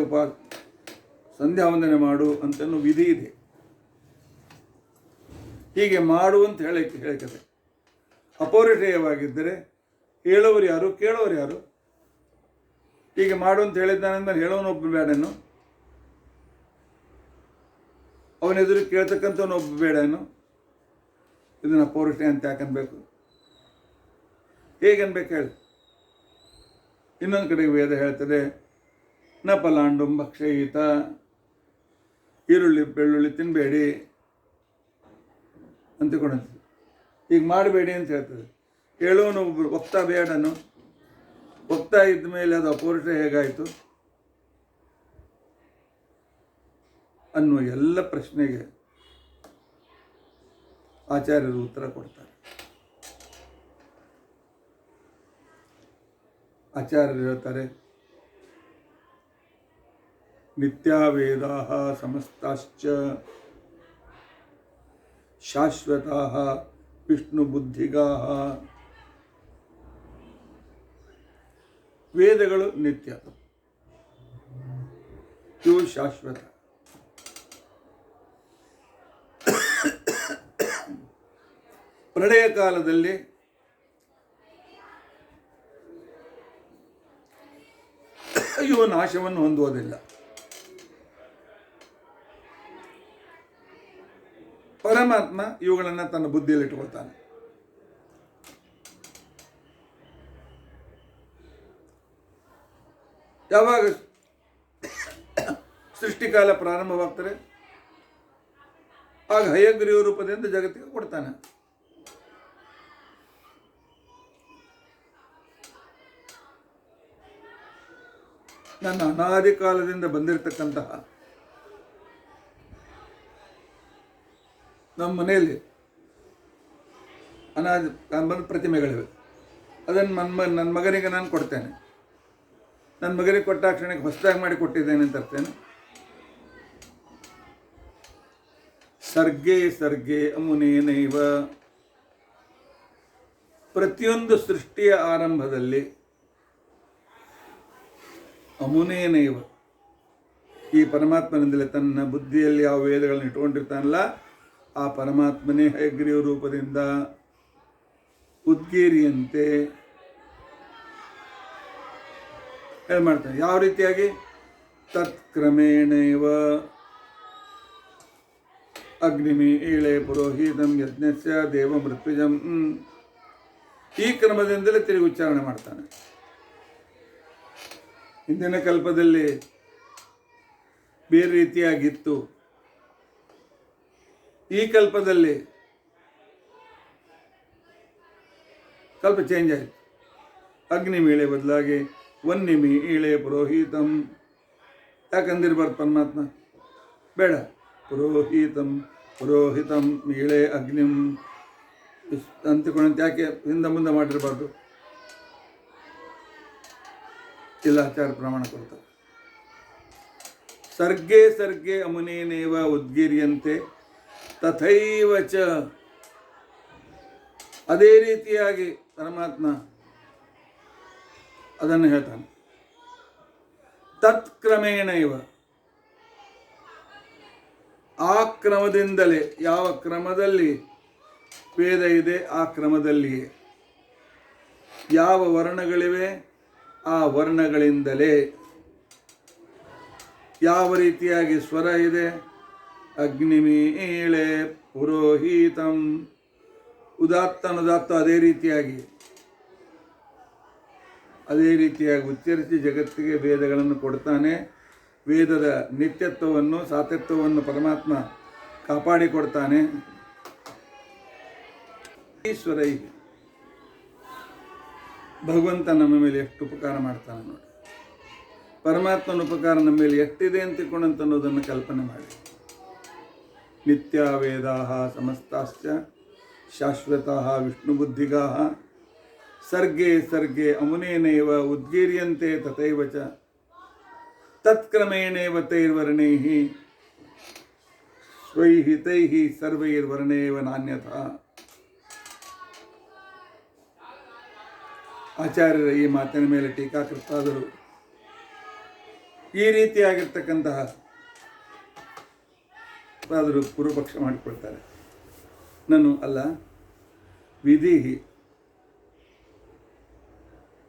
Speaker 1: ಸಂಧ್ಯಾವಂದನೆ ಮಾಡು ಅಂತನೂ ವಿಧಿ ಇದೆ. ಹೀಗೆ ಮಾಡು ಅಂತ ಹೇಳ್ತದೆ. ಅಪೌರುಷೇಯವಾಗಿದ್ದರೆ ಹೇಳೋರು ಯಾರು, ಕೇಳೋರು ಯಾರು? ಹೀಗೆ ಮಾಡು ಅಂತ ಹೇಳಿದ್ದಾನಂದ್ಮೇಲೆ ಹೇಳೋನೊಬ್ಬ ಬೇಡನು? ಅವನೆದುರು ಕೇಳ್ತಕ್ಕಂಥವನೊಬ್ಬ ಬೇಡನು? ಇದನ್ನು ಪೌರುಷ ಅಂತ ಯಾಕನ್ಬೇಕು? ಹೇಗನ್ಬೇಕು ಹೇಳಿ? ಇನ್ನೊಂದು ಕಡೆಗೆ ವೇದ ಹೇಳ್ತದೆ ನ ಪಲಾಂಡು ಭಕ್ಷಯಿತ, ಈರುಳ್ಳಿ ಬೆಳ್ಳುಳ್ಳಿ ತಿನ್ನಬೇಡಿ ಅಂತಕೊಂಡಂತೆ. ಈಗ ಮಾಡಬೇಡಿ ಅಂತ ಹೇಳ್ತದೆ. ಹೇಳೋನು ಒಬ್ಬರು ವಕ್ತ ಬೇಡನು? ವಕ್ತ ಇದ್ದ ಮೇಲೆ ಅದು ಅಪೌರುಷ ಹೇಗಾಯಿತು ಅನ್ನುವ ಎಲ್ಲ ಪ್ರಶ್ನೆಗೆ ಆಚಾರ್ಯರು ಉತ್ತರ ಕೊಡ್ತಾರೆ. ಆಚಾರ್ಯರು ಹೇಳ್ತಾರೆ, ನಿತ್ಯಾ ವೇದಾಃ ಸಮಸ್ತಾಶ್ಚ ಶಾಶ್ವತಾಃ ವಿಷ್ಣು ಬುದ್ಧಿಗಾಃ. ವೇದಗಳು ನಿತ್ಯ, ಇವು ಶಾಶ್ವತ. ಪ್ರಳಯ ಕಾಲದಲ್ಲಿ ಇವು ನಾಶವನ್ನು ಹೊಂದುವುದಿಲ್ಲ. ಪರಮಾತ್ಮ ಇವುಗಳನ್ನು ತನ್ನ ಬುದ್ಧಿಯಲ್ಲಿ ಇಟ್ಟುಕೊಳ್ತಾನೆ. ಯಾವಾಗ ಸೃಷ್ಟಿಕಾಲ ಪ್ರಾರಂಭವಾಗ್ತಾರೆ ಆಗ ಹಯಗ್ರೀವ ರೂಪದಿಂದ ಜಗತ್ತಿಗೆ ಕೊಡ್ತಾನೆ. ನನ್ನ ಅನಾದಿ ಕಾಲದಿಂದ ಬಂದಿರತಕ್ಕಂತಹ ನಮ್ಮ ಮನೆಯಲ್ಲಿ ಅನಾದಿ ಬಂದ ಪ್ರತಿಮೆಗಳಿವೆ. ಅದನ್ನು ನನ್ನ ಮಗನಿಗೆ ನಾನು ಕೊಡ್ತೇನೆ. ನನ್ನ ಮಗನಿಗೆ ಕೊಟ್ಟ ಕ್ಷಣಕ್ಕೆ ಹೊಸದಾಗಿ ಮಾಡಿ ಕೊಟ್ಟಿದ್ದೇನೆ ಅಂತ ಅರ್ಥೇನೆ. ಸರ್ಗೆ ಸರ್ಗೆ ಅಮುನೇನೈವ. ಪ್ರತಿಯೊಂದು ಸೃಷ್ಟಿಯ ಆರಂಭದಲ್ಲಿ ಅಮುನೇನೈವ, ಈ ಪರಮಾತ್ಮನಿಂದಲೇ ತನ್ನ ಬುದ್ಧಿಯಲ್ಲಿ ಯಾವ ವೇದಗಳನ್ನು ಇಟ್ಕೊಂಡಿರ್ತಾನಲ್ಲ ಆ ಪರಮಾತ್ಮನೇ ಹಯಗ್ರೀವ ರೂಪದಿಂದ ಉದ್ಗೀರಿಯಂತೆ ಹೇಳಿ ಮಾಡ್ತಾನೆ. ಯಾವ ರೀತಿಯಾಗಿ? ತತ್ಕ್ರಮೇಣೈವ ಅಗ್ನಿಮಿ ಈಳೆ ಪುರೋಹಿತಂ ಯಜ್ಞಸ್ಯ ದೇವ ಮೃತ್ಯುಜಂ. ಈ ಕ್ರಮದಿಂದಲೇ ತಿರುಗಿ ಉಚ್ಚಾರಣೆ ಮಾಡ್ತಾನೆ. ಹಿಂದಿನ ಕಲ್ಪದಲ್ಲಿ ಬೇರೆ ರೀತಿಯಾಗಿತ್ತು, ಈ ಕಲ್ಪದಲ್ಲಿ ಕಲ್ಪ ಚೇಂಜ್ ಆಯಿತು. ಅಗ್ನಿಮೀಳೆ ಬದಲಾಗಿ ವನ್ನಿಮಿ ಈಳೆ ಪುರೋಹಿತಂ. ಯಾಕಂದಿರ್ಬಾರ್ದು ಪರಮಾತ್ಮ? ಬೇಡ, ಪುರೋಹಿತಂ ಮೀಳೆ ಅಗ್ನಿಂ ಅಂತಿಕೊಂಡಂತ ಯಾಕೆ ಹಿಂದೆ ಮುಂದೆ ಮಾಡಿರಬಾರ್ದು? ಇಲ್ಲ, ಆಚಾರ ಪ್ರಮಾಣ ಕೊಡ್ತಾರೆ. ಸರ್ಗೆ ಅಮುನೇನೇವ ಉದ್ಗೀರ್ಯಂತೆ ತಥೈವ ಚ. ಅದೇ ರೀತಿಯಾಗಿ ಪರಮಾತ್ಮ ಅದನ್ನು ಹೇಳ್ತಾನೆ. ತತ್ಕ್ರಮೇಣ ಇವ, ಆ ಕ್ರಮದಿಂದಲೇ. ಯಾವ ಕ್ರಮದಲ್ಲಿ ವೇದ ಇದೆ ಆ ಕ್ರಮದಲ್ಲಿಯೇ. ಯಾವ ವರ್ಣಗಳಿವೆ ಆ ವರ್ಣಗಳಿಂದಲೇ. ಯಾವ ರೀತಿಯಾಗಿ ಸ್ವರ ಇದೆ, ಅಗ್ನಿಮೀಳೆ ಪುರೋಹಿತಂ, ಉದಾತ್ತ ಅನುದಾತ್ತ ಅದೇ ರೀತಿಯಾಗಿ ಉಚ್ಚರಿಸಿ ಜಗತ್ತಿಗೆ ವೇದಗಳನ್ನು ಕೊಡ್ತಾನೆ. ವೇದದ ನಿತ್ಯತ್ವವನ್ನು ಸಾತ್ಯತ್ವವನ್ನು ಪರಮಾತ್ಮ ಕಾಪಾಡಿಕೊಡ್ತಾನೆ. ಈಶ್ವರ ಭಗವಂತ ನಮ್ಮ ಮೇಲೆ ಎಷ್ಟು ಉಪಕಾರ ಮಾಡ್ತಾನೆ ನೋಡಿ. ಪರಮಾತ್ಮನ ಉಪಕಾರ ನಮ್ಮ ಮೇಲೆ ಎಷ್ಟಿದೆ ಅಂತಿಕೊಂಡಂತ ಅನ್ನೋದನ್ನು ಕಲ್ಪನೆ ಮಾಡಿ. ನಿತ್ಯ ವೇದಾಃ ಸಮಸ್ತಾಶ್ಚ ಶಾಶ್ವತಃ ವಿಷ್ಣುಬುದ್ಧಿಗಾಃ ಸರ್ಗೆ ಅಮುನೇನೈವ ಉದ್ಗೀರ್ಯಂತೆ ತಥೈವ ಚ ತತ್ಕ್ರಮೇಣೇವ ತೈರ್ವರ್ಣೈಃ ಸ್ವೈಃ ತೈಃ ಸರ್ವೈರ್ವರ್ಣೇವ ನಾನ್ಯಥಾ. ಆಚಾರ್ಯರ ಈ ಮಾತಿನ ಮೇಲೆ ಟೀಕಾಕೃತಾದರು ಈ ರೀತಿಯಾಗಿರ್ತಕ್ಕಂತಹ ಪೂರ್ವಪಕ್ಷ ಮಾಡಿಕೊಳ್ತಾರೆ. ನಾನು ಅಲ್ಲ, ವಿಧಿ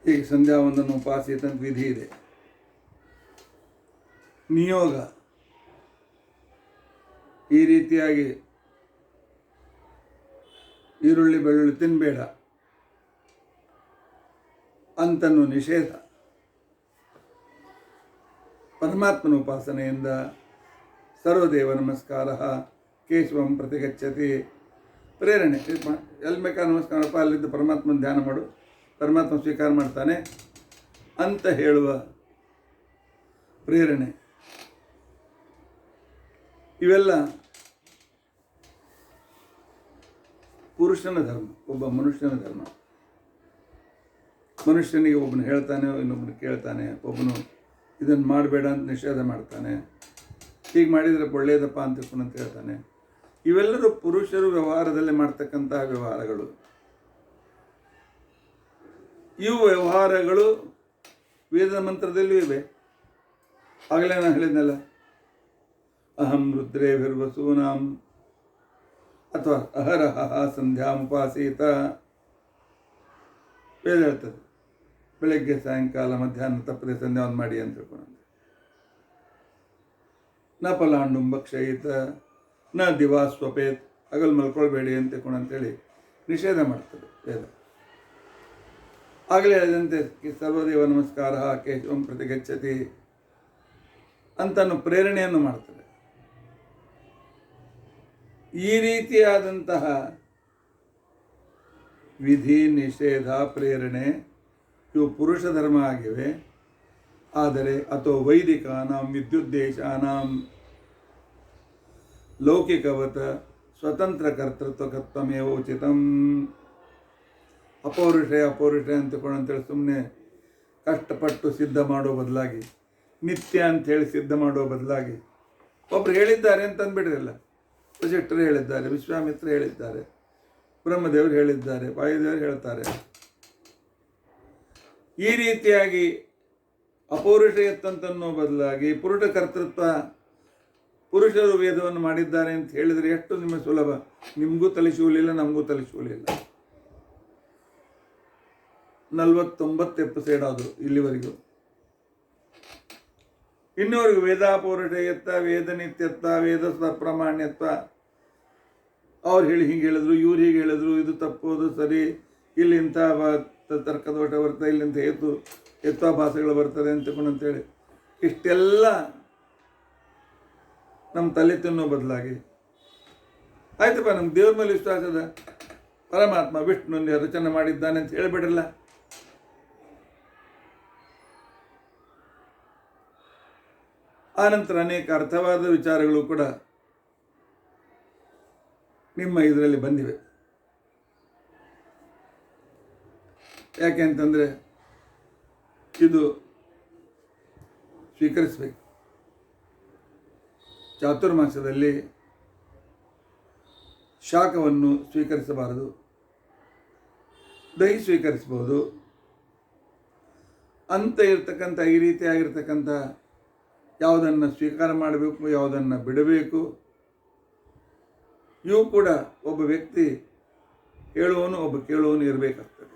Speaker 1: ಈಗ ಸಂಧ್ಯಾವಂದನ ಉಪಾಸಿತ ಅಂತ ವಿಧಿ ಇದೆ. ನಿಯೋಗ ಈ ರೀತಿಯಾಗಿ ಈರುಳ್ಳಿ ಬೆಳ್ಳುಳ್ಳಿ ತಿನ್ನಬೇಡ ಅಂತನೂ ನಿಷೇಧ. ಪರಮಾತ್ಮನ ಉಪಾಸನೆಯಿಂದ ಸರ್ವದೇವ ನಮಸ್ಕಾರ ಕೇಶವಂ ಪ್ರತಿಗಚ್ಚತಿ. ಪ್ರೇರಣೆ ಎಲ್ಲಿ ಬೇಕಾದ ನಮಸ್ಕಾರಪ್ಪ, ಅಲ್ಲಿದ್ದು ಪರಮಾತ್ಮನ ಧ್ಯಾನ ಮಾಡು, ಪರಮಾತ್ಮ ಸ್ವೀಕಾರ ಮಾಡ್ತಾನೆ ಅಂತ ಹೇಳುವ ಪ್ರೇರಣೆ. ಇವೆಲ್ಲ ಪುರುಷನ ಧರ್ಮ, ಒಬ್ಬ ಮನುಷ್ಯನ ಧರ್ಮ. ಮನುಷ್ಯನಿಗೆ ಒಬ್ಬನು ಹೇಳ್ತಾನೆ, ಇನ್ನೊಬ್ಬನು ಕೇಳ್ತಾನೆ. ಒಬ್ಬನು ಇದನ್ನು ಮಾಡಬೇಡ ಅಂತ ನಿಷೇಧ ಮಾಡ್ತಾನೆ, ಹೀಗೆ ಮಾಡಿದರೆ ಒಳ್ಳೆಯದಪ್ಪ ಅಂತ ಹೇಳ್ತಾನೆ. ಇವೆಲ್ಲರೂ ಪುರುಷರು ವ್ಯವಹಾರದಲ್ಲಿ ಮಾಡ್ತಕ್ಕಂತಹ ವ್ಯವಹಾರಗಳು. ಇವು ವ್ಯವಹಾರಗಳು ವೇದ ಮಂತ್ರದಲ್ಲೂ ಇವೆ. ಆಗಲೇ ನಾನು ಹೇಳಿದ್ನಲ್ಲ, ಅಹಂ ರುದ್ರೇಭಿರ್ವಸೂನಾಂ ಅಥವಾ ಅಹರಹ ಸಂಧ್ಯಾಮುಪಾಸೀತ. ವೇದ ಹೇಳ್ತದೆ ಬೆಳಗ್ಗೆ ಸಾಯಂಕಾಲ ಮಧ್ಯಾಹ್ನ ತಪ್ಪದೆ ಸಂಧ್ಯಾವನ್ನು ಮಾಡಿ ಅಂತ ತಿಳ್ಕೊಂಡು. ನ ಫಲಾಂಡುಂ ಭಕ್ಷಯಿತ ನ ದಿವಾ ಸ್ವಪೇತ್, ಹಗಲು ಮಲ್ಕೊಳ್ಬೇಡಿ ಅಂತ ತಿಳ್ಕೊಂಡು ಅಂತೇಳಿ ನಿಷೇಧ ಮಾಡ್ತದೆ ವೇದ. ಆಗಲೇ ಹೇಳಿದಂತೆ ಸರ್ವದೇವ ನಮಸ್ಕಾರ ಕೇಶವಂ ಪ್ರತಿಗಚ್ಚತಿ ಅಂತನೂ ಪ್ರೇರಣೆಯನ್ನು ಮಾಡ್ತದೆ. ಈ ರೀತಿಯಾದಂತಹ ವಿಧಿ ನಿಷೇಧ ಪ್ರೇರಣೆ ಇವು ಪುರುಷ ಧರ್ಮ ಆಗಿವೆ. ಆದರೆ ಅಥೋ ವೈದಿಕಾನಾಂ ವಿದ್ಯುದ್ದೇಶಾನಾಂ ಲೌಕಿಕವತ ಸ್ವತಂತ್ರ ಕರ್ತೃತ್ವಕತ್ವಮೇವ ಉಚಿತಂ. ಅಪೌರುಷ ಅಂತೇಳಿ ಸುಮ್ಮನೆ ಕಷ್ಟಪಟ್ಟು ಸಿದ್ಧ ಮಾಡೋ ಬದಲಾಗಿ, ನಿತ್ಯ ಅಂಥೇಳಿ ಸಿದ್ಧ ಮಾಡೋ ಬದಲಾಗಿ, ಒಬ್ರು ಹೇಳಿದ್ದಾರೆ ಅಂತಂದ್ಬಿಡ್ರಿಲ್ಲ. ವಸಿಷ್ಠರು ಹೇಳಿದ್ದಾರೆ, ವಿಶ್ವಾಮಿತ್ರ ಹೇಳಿದ್ದಾರೆ, ಬ್ರಹ್ಮದೇವರು ಹೇಳಿದ್ದಾರೆ, ವಾಯುದೇವರು ಹೇಳ್ತಾರೆ. ಈ ರೀತಿಯಾಗಿ ಅಪೌರುಷ ಎತ್ತಂತನ್ನೋ ಬದಲಾಗಿ ಪುರುಷ ಕರ್ತೃತ್ವ ಪುರುಷರು ವೇದವನ್ನು ಮಾಡಿದ್ದಾರೆ ಅಂತ ಹೇಳಿದರೆ ಎಷ್ಟು ನಿಮಗೆ ಸುಲಭ. ನಿಮಗೂ ತಲೆಶೂಲಿಲ್ಲ, ನಮಗೂ ತಲೆಶೂಲಿಲ್ಲ. 49 ಎಪಿಸೋಡ್ ಆದರು ಇಲ್ಲಿವರೆಗೂ. ಇನ್ನೂವರೆಗೂ ವೇದಾಪೌರುಷೇಯತ್ವ, ವೇದ ನಿತ್ಯತ್ವ, ವೇದ ಸ್ವಪ್ರಾಮಾಣ್ಯತ್ವ, ಅವ್ರು ಹಿಂಗೆ ಹೇಳಿದ್ರು, ಇವ್ರು ಹೀಗೆ ಹೇಳಿದ್ರು, ಇದು ತಪ್ಪೋದು ಸರಿ, ಇಲ್ಲಿಂಥ ತರ್ಕದೋಟ ಬರ್ತದೆ, ಇಲ್ಲಿಂದ ಯತ್ವಾಭಾಸಗಳು ಬರ್ತದೆ ಅಂತೇಳಿ ಇಷ್ಟೆಲ್ಲ ನಮ್ಮ ತಲೆ ತಿನ್ನೋ ಬದಲಾಗಿ ಆಯ್ತಪ್ಪ, ನಮ್ಗೆ ದೇವ್ರ ಮೇಲೆ ವಿಶ್ವಾಸದ, ಪರಮಾತ್ಮ ವಿಷ್ಣು ರಚನೆ ಮಾಡಿದ್ದಾನೆ ಅಂತ ಹೇಳಿಬಿಡ್ರಲ್ಲ. ಆನಂತರ ಅನೇಕ ಅರ್ಥವಾದ ವಿಚಾರಗಳು ಕೂಡ ನಿಮ್ಮ ಇದರಲ್ಲಿ ಬಂದಿವೆ. ಯಾಕೆ ಅಂತಂದರೆ ಇದು ಸ್ವೀಕರಿಸಬೇಕು. ಚಾತುರ್ಮಾಸದಲ್ಲಿ ಶಾಖವನ್ನು ಸ್ವೀಕರಿಸಬಾರದು, ದಹಿ ಸ್ವೀಕರಿಸಬಹುದು. ಅಂತ ಇರ್ತಕ್ಕಂಥ ಈ ರೀತಿಯಾಗಿರ್ತಕ್ಕಂಥ ಯಾವುದನ್ನು ಸ್ವೀಕಾರ ಮಾಡಬೇಕು, ಯಾವುದನ್ನು ಬಿಡಬೇಕು, ಇವು ಕೂಡ ಒಬ್ಬ ವ್ಯಕ್ತಿ ಹೇಳುವವನು, ಒಬ್ಬ ಕೇಳುವವನು ಇರಬೇಕಾಗ್ತದೆ.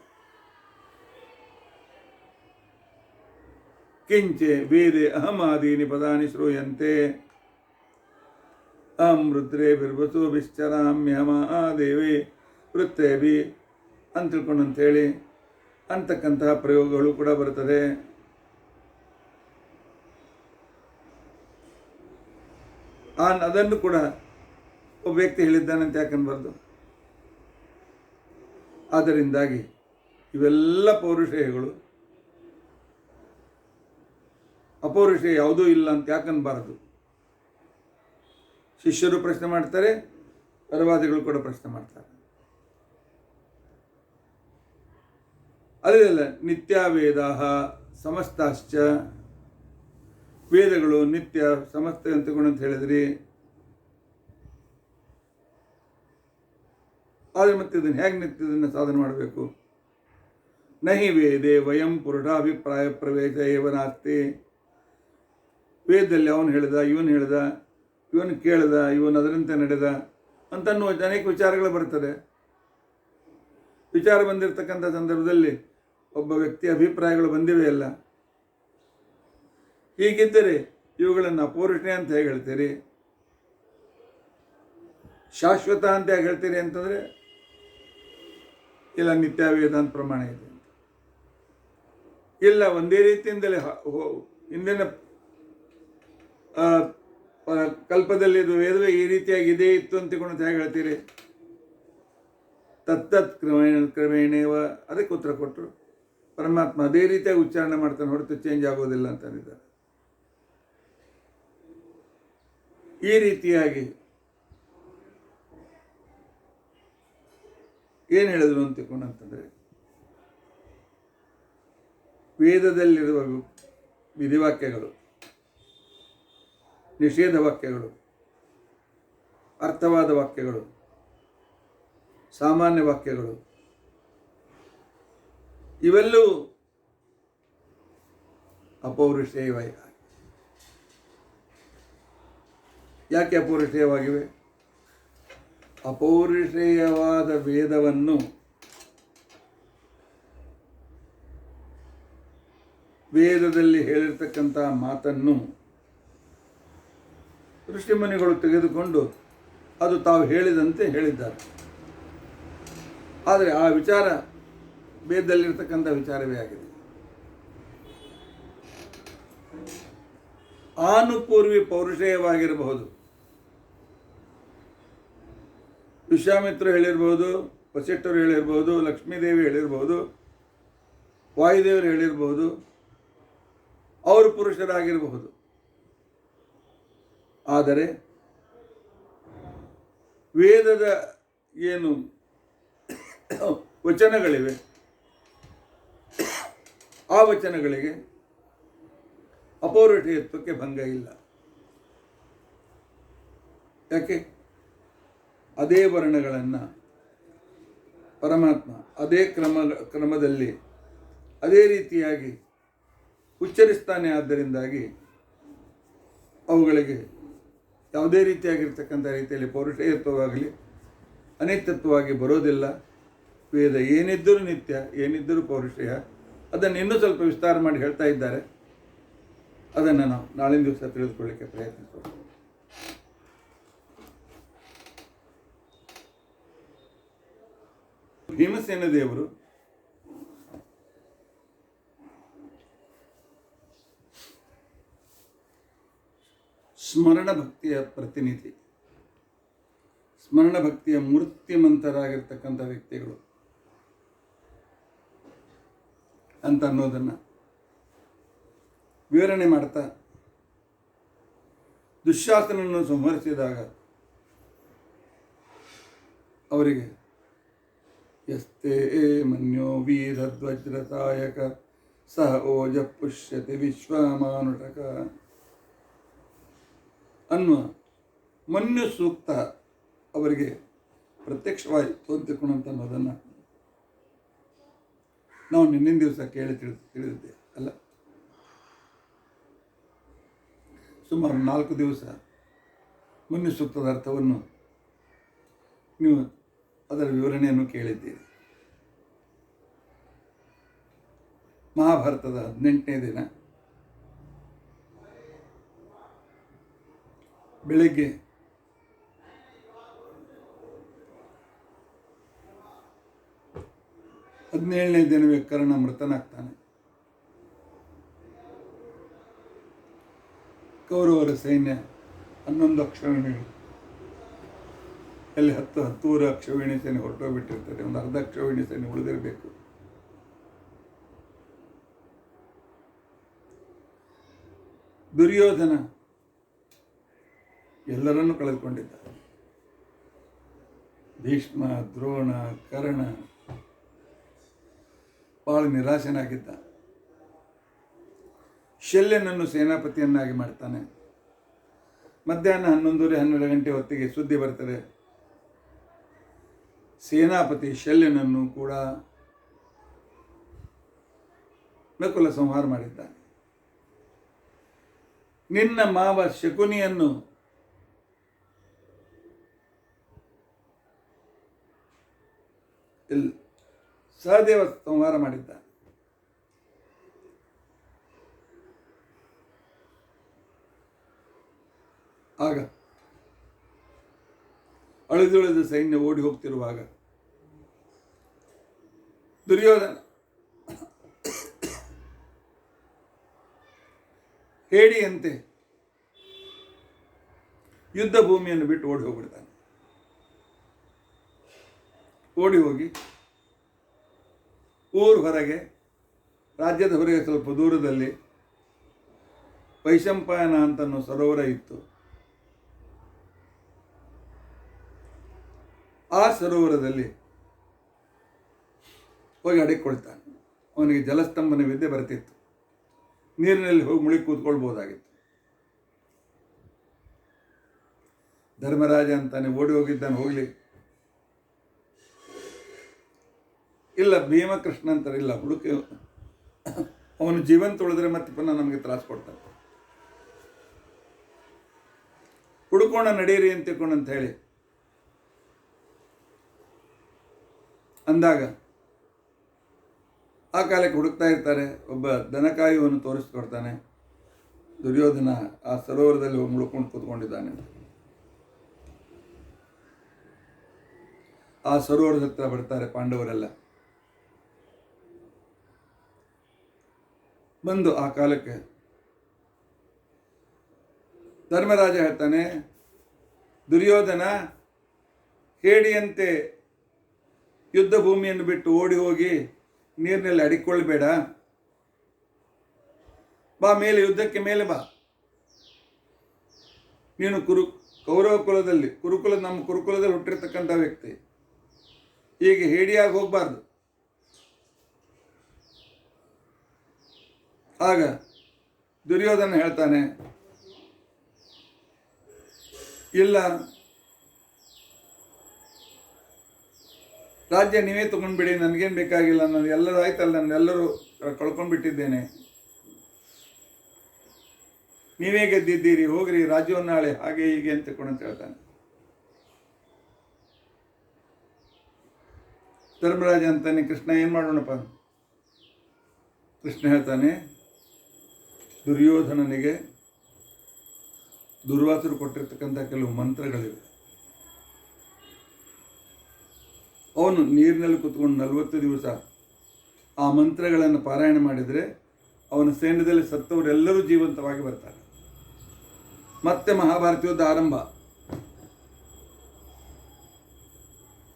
Speaker 1: ಕಿಂಚೆ ವೇದೆ ಅಹಮಾದೀನಿ ಪದಾನಿ ಶ್ರೂಯಂತೆ ಅಹಂ ರುದ್ರೇ ಬಿರ್ಬಸು ಬಿಶ್ಚರಾಮ್ಯಹಮ ಆ ದೇವಿ ವೃತ್ತೇಬಿ ಅಂತ ತಿಳ್ಕೊಂಡಂಥೇಳಿ ಅಂತಕ್ಕಂತಹ ಪ್ರಯೋಗಗಳು ಕೂಡ ಬರ್ತದೆ. ಅದನ್ನು ಕೂಡ ಒಬ್ಬ ವ್ಯಕ್ತಿ ಹೇಳಿದ್ದಾನಂತ ಯಾಕನ್ಬಾರ್ದು. ಆದ್ದರಿಂದಾಗಿ ಇವೆಲ್ಲ ಪೌರುಷೇಯಗಳು, ಅಪೌರುಷೇಯ ಯಾವುದೂ ಇಲ್ಲ ಅಂತ ಯಾಕನ್ಬಾರದು. ಶಿಷ್ಯರು ಪ್ರಶ್ನೆ ಮಾಡ್ತಾರೆ, ಪರವಾದಿಗಳು ಕೂಡ ಪ್ರಶ್ನೆ ಮಾಡ್ತಾರೆ. ಅಲ್ಲ, ನಿತ್ಯ ವೇದ ಸಮಸ್ತಾಶ್ಚ, ವೇದಗಳು ನಿತ್ಯ ಸಮಸ್ತ ಅಂತ ಹೇಳಿದ್ರಿ. ಆದರೆ ಮತ್ತೆ ಇದನ್ನು ಹೇಗೆ ನಿತ್ಯದನ್ನು ಸಾಧನೆ ಮಾಡಬೇಕು? ನಹಿ ವೇದೆ ವಯಂ ಪುರುಷಾಭಿಪ್ರಾಯ ಪ್ರವೇಶ ಏವನಾಸ್ತಿ. ವೇದದಲ್ಲಿ ಅವನು ಹೇಳಿದ, ಇವನು ಕೇಳಿದ, ಇವನು ಅದರಂತೆ ನಡೆದ ಅಂತನ್ನೋ ಅನೇಕ ವಿಚಾರಗಳು ಬರ್ತದೆ. ವಿಚಾರ ಬಂದಿರತಕ್ಕಂಥ ಸಂದರ್ಭದಲ್ಲಿ ಒಬ್ಬ ವ್ಯಕ್ತಿಯ ಅಭಿಪ್ರಾಯಗಳು ಬಂದಿವೆ ಅಲ್ಲ. ಹೀಗಿದ್ದರೆ ಇವುಗಳನ್ನು ಅಪೌರುಷೇಯ ಅಂತ ಹೇಗೆ ಹೇಳ್ತೀರಿ? ಶಾಶ್ವತ ಅಂತ ಹೇಗೆ ಹೇಳ್ತೀರಿ ಅಂತಂದರೆ, ಇಲ್ಲ ನಿತ್ಯವೇದ ಅಂತ ಪ್ರಮಾಣ ಇದೆ, ಇಲ್ಲ ಒಂದೇ ರೀತಿಯಿಂದಲೇ ಹಿಂದಿನ ಕಲ್ಪದಲ್ಲಿ ಇದು ವೇದವೇ ಈ ರೀತಿಯಾಗಿ ಇದೇ ಇತ್ತು ಅಂತಕೊಂಡು ಹೇಗೆ ಹೇಳ್ತೀರಿ? ತತ್ತತ್ ಕ್ರಮೇಣೇವ ಅದಕ್ಕೆ ಉತ್ತರ ಕೊಟ್ಟರು. ಪರಮಾತ್ಮ ಅದೇ ರೀತಿಯಾಗಿ ಉಚ್ಚಾರಣೆ ಮಾಡ್ತಾನೆ, ಹೊರತು ಚೇಂಜ್ ಆಗೋದಿಲ್ಲ ಅಂತಂದಿದ್ದಾರೆ. ಈ ರೀತಿಯಾಗಿ ಏನು ಹೇಳಿದ್ರು ಅಂತ ತಿಳ್ಕೊಂಡಂತಂದರೆ, ವೇದದಲ್ಲಿರುವ ವಿಧಿವಾಕ್ಯಗಳು, ನಿಷೇಧ ವಾಕ್ಯಗಳು, ಅರ್ಥವಾದ ವಾಕ್ಯಗಳು, ಸಾಮಾನ್ಯ ವಾಕ್ಯಗಳು, ಇವೆಲ್ಲವೂ ಅಪೌರುಷೇಯವಾಗಿ. ಯಾಕೆ ಅಪೌರುಷೇಯವಾಗಿವೆ? ಅಪೌರುಷೇಯವಾದ ವೇದವನ್ನು ವೇದದಲ್ಲಿ ಹೇಳಿರ್ತಕ್ಕಂಥ ಮಾತನ್ನು ಋಷಿಮುನಿಗಳು ತೆಗೆದುಕೊಂಡು ಅದು ತಾವು ಹೇಳಿದಂತೆ ಹೇಳಿದ್ದಾರೆ. ಆದರೆ ಆ ವಿಚಾರ ವೇದದಲ್ಲಿರ್ತಕ್ಕಂಥ ವಿಚಾರವೇ ಆಗಿದೆ. ಆನುಪೂರ್ವಿ ಪೌರುಷೇಯವಾಗಿರಬಹುದು. ವಿಶ್ವಾಮಿತ್ರರು ಹೇಳಿರ್ಬೋದು, ವಸಿಷ್ಠರು ಹೇಳಿರ್ಬೋದು, ಲಕ್ಷ್ಮೀದೇವಿ ಹೇಳಿರ್ಬೋದು, ವಾಯುದೇವರು ಹೇಳಿರ್ಬೋದು, ಅವರು ಪುರುಷರಾಗಿರಬಹುದು. ಆದರೆ ವೇದದ ಏನು ವಚನಗಳಿವೆ, ಆ ವಚನಗಳಿಗೆ ಅಪೌರುಷೇಯತ್ವಕ್ಕೆ ಭಂಗ ಇಲ್ಲ. ಯಾಕೆ? ಅದೇ ವರ್ಣಗಳನ್ನು ಪರಮಾತ್ಮ ಅದೇ ಕ್ರಮದಲ್ಲಿ ಅದೇ ರೀತಿಯಾಗಿ ಉಚ್ಚರಿಸ್ತಾನೆ. ಆದ್ದರಿಂದಾಗಿ ಅವುಗಳಿಗೆ ಯಾವುದೇ ರೀತಿಯಾಗಿರ್ತಕ್ಕಂಥ ರೀತಿಯಲ್ಲಿ ಪೌರುಷೇಯತ್ವವಾಗಲಿ ಅನಿತ್ಯತ್ವವಾಗಿ ಬರೋದಿಲ್ಲ. ವೇದ ಏನಿದ್ದರೂ ನಿತ್ಯ, ಏನಿದ್ದರೂ ಪೌರುಷೇಯ. ಅದನ್ನು ಇನ್ನೂ ಸ್ವಲ್ಪ ವಿಸ್ತಾರ ಮಾಡಿ ಹೇಳ್ತಾ ಇದ್ದಾರೆ. ಅದನ್ನು ನಾವು ನಾಳಿನ ದಿವಸ ತಿಳಿದುಕೊಳ್ಳಿಕ್ಕೆ ಪ್ರಯತ್ನಿಸೋಣ. ಭೀಮಸೇನ ದೇವರು ಸ್ಮರಣ ಭಕ್ತಿಯ ಪ್ರತಿನಿಧಿ, ಸ್ಮರಣ ಭಕ್ತಿಯ ಮೂರ್ತಿಮಂತರಾಗಿರ್ತಕ್ಕಂಥ ವ್ಯಕ್ತಿಗಳು ಅಂತ ಅನ್ನೋದನ್ನು ವಿವರಣೆ ಮಾಡ್ತಾ, ದುಶ್ಯಾಸನನ್ನು ಸಂಹರಿಸಿದಾಗ ಅವರಿಗೆ ಯಸ್ತೆ ಮನ್ಯೋ ವೀರಧ್ವಜ್ರಸಾಯಕ ಸಹ ಓಜ ಪುಷ್ಯತೆ ವಿಶ್ವಮಾನುಷಕ ಅನ್ನುವ ಮನ್ಯು ಸೂಕ್ತ ಅವರಿಗೆ ಪ್ರತ್ಯಕ್ಷವಾಯಿತು ಅಂತ ತಿಳ್ಕೊಂಡಂತ ಅನ್ನೋದನ್ನು ನಾವು ನಿನ್ನಿನ ದಿವಸ ಕೇಳಿ ತಿಳಿದಿದ್ದೆ ಅಲ್ಲ. ಸುಮಾರು 4 ದಿವಸ ಮನ್ಯು ಸೂಕ್ತದ ಅರ್ಥವನ್ನು ನೀವು ಅದರ ವಿವರಣೆಯನ್ನು ಕೇಳಿದ್ದೀರಿ. ಮಹಾಭಾರತದ 18ನೇ ದಿನ ಬೆಳಿಗ್ಗೆ ಹದಿನೇಳನೇ ದಿನವೇ ಕರ್ಣ ಮೃತನಾಗ್ತಾನೆ. ಕೌರವರ ಸೈನ್ಯ 11 ಅಕ್ಷೋಹಿಣಿಗಳು, ಅಲ್ಲಿ 10 ಅಕ್ಷೋಹಿಣಿ ಸೈನ್ಯ ಹೊರಟೋಗ್ಬಿಟ್ಟಿರ್ತಾರೆ. ಒಂದು ಅರ್ಧ ಅಕ್ಷೋಹಿಣಿ ಸೈನ್ಯ ಉಳಿದಿರಬೇಕು. ದುರ್ಯೋಧನ ಎಲ್ಲರನ್ನೂ ಕಳೆದುಕೊಂಡಿದ್ದ. ಭೀಷ್ಮ, ದ್ರೋಣ, ಕರ್ಣ ಬಹಳ ನಿರಾಶನಾಗಿದ್ದ. ಶಲ್ಯನನ್ನು ಸೇನಾಪತಿಯನ್ನಾಗಿ ಮಾಡ್ತಾನೆ. ಮಧ್ಯಾಹ್ನ 11:30 ಗಂಟೆ ಹೊತ್ತಿಗೆ ಸುದ್ದಿ ಬರ್ತದೆ, ಸೇನಾಪತಿ ಶಲ್ಯನನ್ನು ಕೂಡ ನಕುಲ ಸಂಹಾರ ಮಾಡಿದ್ದಾನೆ. ನಿನ್ನ ಮಾವ ಶಕುನಿಯನ್ನು ಸಹದೇವ ಸಂಹಾರ ಮಾಡಿದ್ದ. ಆಗ ಅಳಿದುಳಿದ ಸೈನ್ಯ ಓಡಿ ಹೋಗ್ತಿರುವಾಗ ದುರ್ಯೋಧನ ಹೇಡಿಯಂತೆ ಯುದ್ಧ ಭೂಮಿಯನ್ನು ಬಿಟ್ಟು ಓಡಿ ಹೋಗ್ಬಿಡ್ತಾನೆ. ಓಡಿ ಹೋಗಿ ಊರು ಹೊರಗೆ, ರಾಜ್ಯದ ಹೊರಗೆ ಸ್ವಲ್ಪ ದೂರದಲ್ಲಿ ವೈಶಂಪಾಯನ ಅಂತನೋ ಸರೋವರ ಇತ್ತು. ಆ ಸರೋವರದಲ್ಲಿ ಹೋಗಿ ಅಡಗಿಕೊಳ್ತಾನೆ. ಅವನಿಗೆ ಜಲಸ್ತಂಭನ ವಿದ್ಯೆ ಬರ್ತಿತ್ತು. ನೀರಿನಲ್ಲಿ ಹೋಗಿ ಮುಳುಗಿ ಕೂತ್ಕೊಳ್ಬೋದಾಗಿತ್ತು. ಧರ್ಮರಾಜ ಅಂತಾನೆ ಓಡಿ ಹೋಗಿದ್ದಾನೆ, ಹೋಗ್ಲಿ. ಇಲ್ಲ, ಭೀಮಕೃಷ್ಣ ಅಂತಾರೆ, ಇಲ್ಲ, ಹುಡುಕಿ ಅವನು ಜೀವಂತ ಉಳಿದ್ರೆ ಮತ್ತೆ ಪುನಃ ನಮಗೆ ತ್ರಾಸ ಕೊಡ್ತಾನೆ. ಹುಡುಕೋಣ ನಡೀರಿ ಅಂತ ತಿಳ್ಕೊಂಡಂತ ಹೇಳಿ ಅಂದಾಗ ಆ ಕಾಲಕ್ಕೆ ಹುಡುಕ್ತಾ ಇರ್ತಾರೆ. ಒಬ್ಬ ದನಕಾಯುವನ್ನು ತೋರಿಸ್ಕೊಡ್ತಾನೆ. ದುರ್ಯೋಧನ ಆ ಸರೋವರದಲ್ಲಿ ಹೋಗಿ ಮುಳ್ಕೊಂಡು ಕೂತ್ಕೊಂಡಿದ್ದಾನೆ. ಆ ಸರೋವರದ ಹತ್ರ ಬರ್ತಾರೆ ಪಾಂಡವರೆಲ್ಲ. ಬಂದು ಆ ಕಾಲಕ್ಕೆ ಧರ್ಮರಾಜ ಹೇಳ್ತಾನೆ, ದುರ್ಯೋಧನ ಹೇಡಿಯಂತೆ ಯುದ್ಧ ಭೂಮಿಯನ್ನು ಬಿಟ್ಟು ಓಡಿ ಹೋಗಿ ನೀರಿನಲ್ಲಿ ಅಡಿಕೊಳ್ಳಬೇಡ, ಬಾ ಮೇಲೆ, ಯುದ್ಧಕ್ಕೆ ಮೇಲೆ ಬಾ. ನೀನು ಕೌರವ ಕುಲದಲ್ಲಿ ನಮ್ಮ ಕುರುಕುಲದಲ್ಲಿ ಹುಟ್ಟಿರ್ತಕ್ಕಂಥ ವ್ಯಕ್ತಿ, ಹೀಗೆ ಹೇಡಿಯಾಗಿ ಹೋಗಬಾರ್ದು. ಆಗ ದುರ್ಯೋಧನ ಹೇಳ್ತಾನೆ, ಇಲ್ಲ, ರಾಜ್ಯ ನೀವೇ ತಗೊಂಡ್ಬಿಡಿ, ನನಗೇನು ಬೇಕಾಗಿಲ್ಲ, ನಾನು ಎಲ್ಲರೂ ಆಯ್ತಲ್ಲ, ನಾನು ಎಲ್ಲರೂ ಕಳ್ಕೊಂಡ್ಬಿಟ್ಟಿದ್ದೇನೆ. ನೀವೇ ಗೆದ್ದಿದ್ದೀರಿ, ಹೋಗ್ರಿ ರಾಜ್ಯವನ್ನು ನಾಳೆ ಹಾಗೆ ಹೀಗೆ ಅಂತ ತಿಳ್ಕೊಂಡು ಹೇಳ್ತಾನೆ. ಧರ್ಮರಾಜ ಅಂತಾನೆ, ಕೃಷ್ಣ ಏನು ಮಾಡೋಣಪ್ಪ? ಕೃಷ್ಣ ಹೇಳ್ತಾನೆ, ದುರ್ಯೋಧನನಿಗೆ ದುರ್ವಾಸರು ಕೊಟ್ಟಿರ್ತಕ್ಕಂಥ ಕೆಲವು ಮಂತ್ರಗಳಿವೆ. ಅವನು ನೀರಿನಲ್ಲಿ ಕುತ್ಕೊಂಡು 40 ದಿವಸ ಆ ಮಂತ್ರಗಳನ್ನು ಪಾರಾಯಣ ಮಾಡಿದರೆ ಅವನ ಸೈನ್ಯದಲ್ಲಿ ಸತ್ತವರೆಲ್ಲರೂ ಜೀವಂತವಾಗಿ ಬರ್ತಾರೆ. ಮತ್ತೆ ಮಹಾಭಾರತ ಯುದ್ಧ ಆರಂಭ.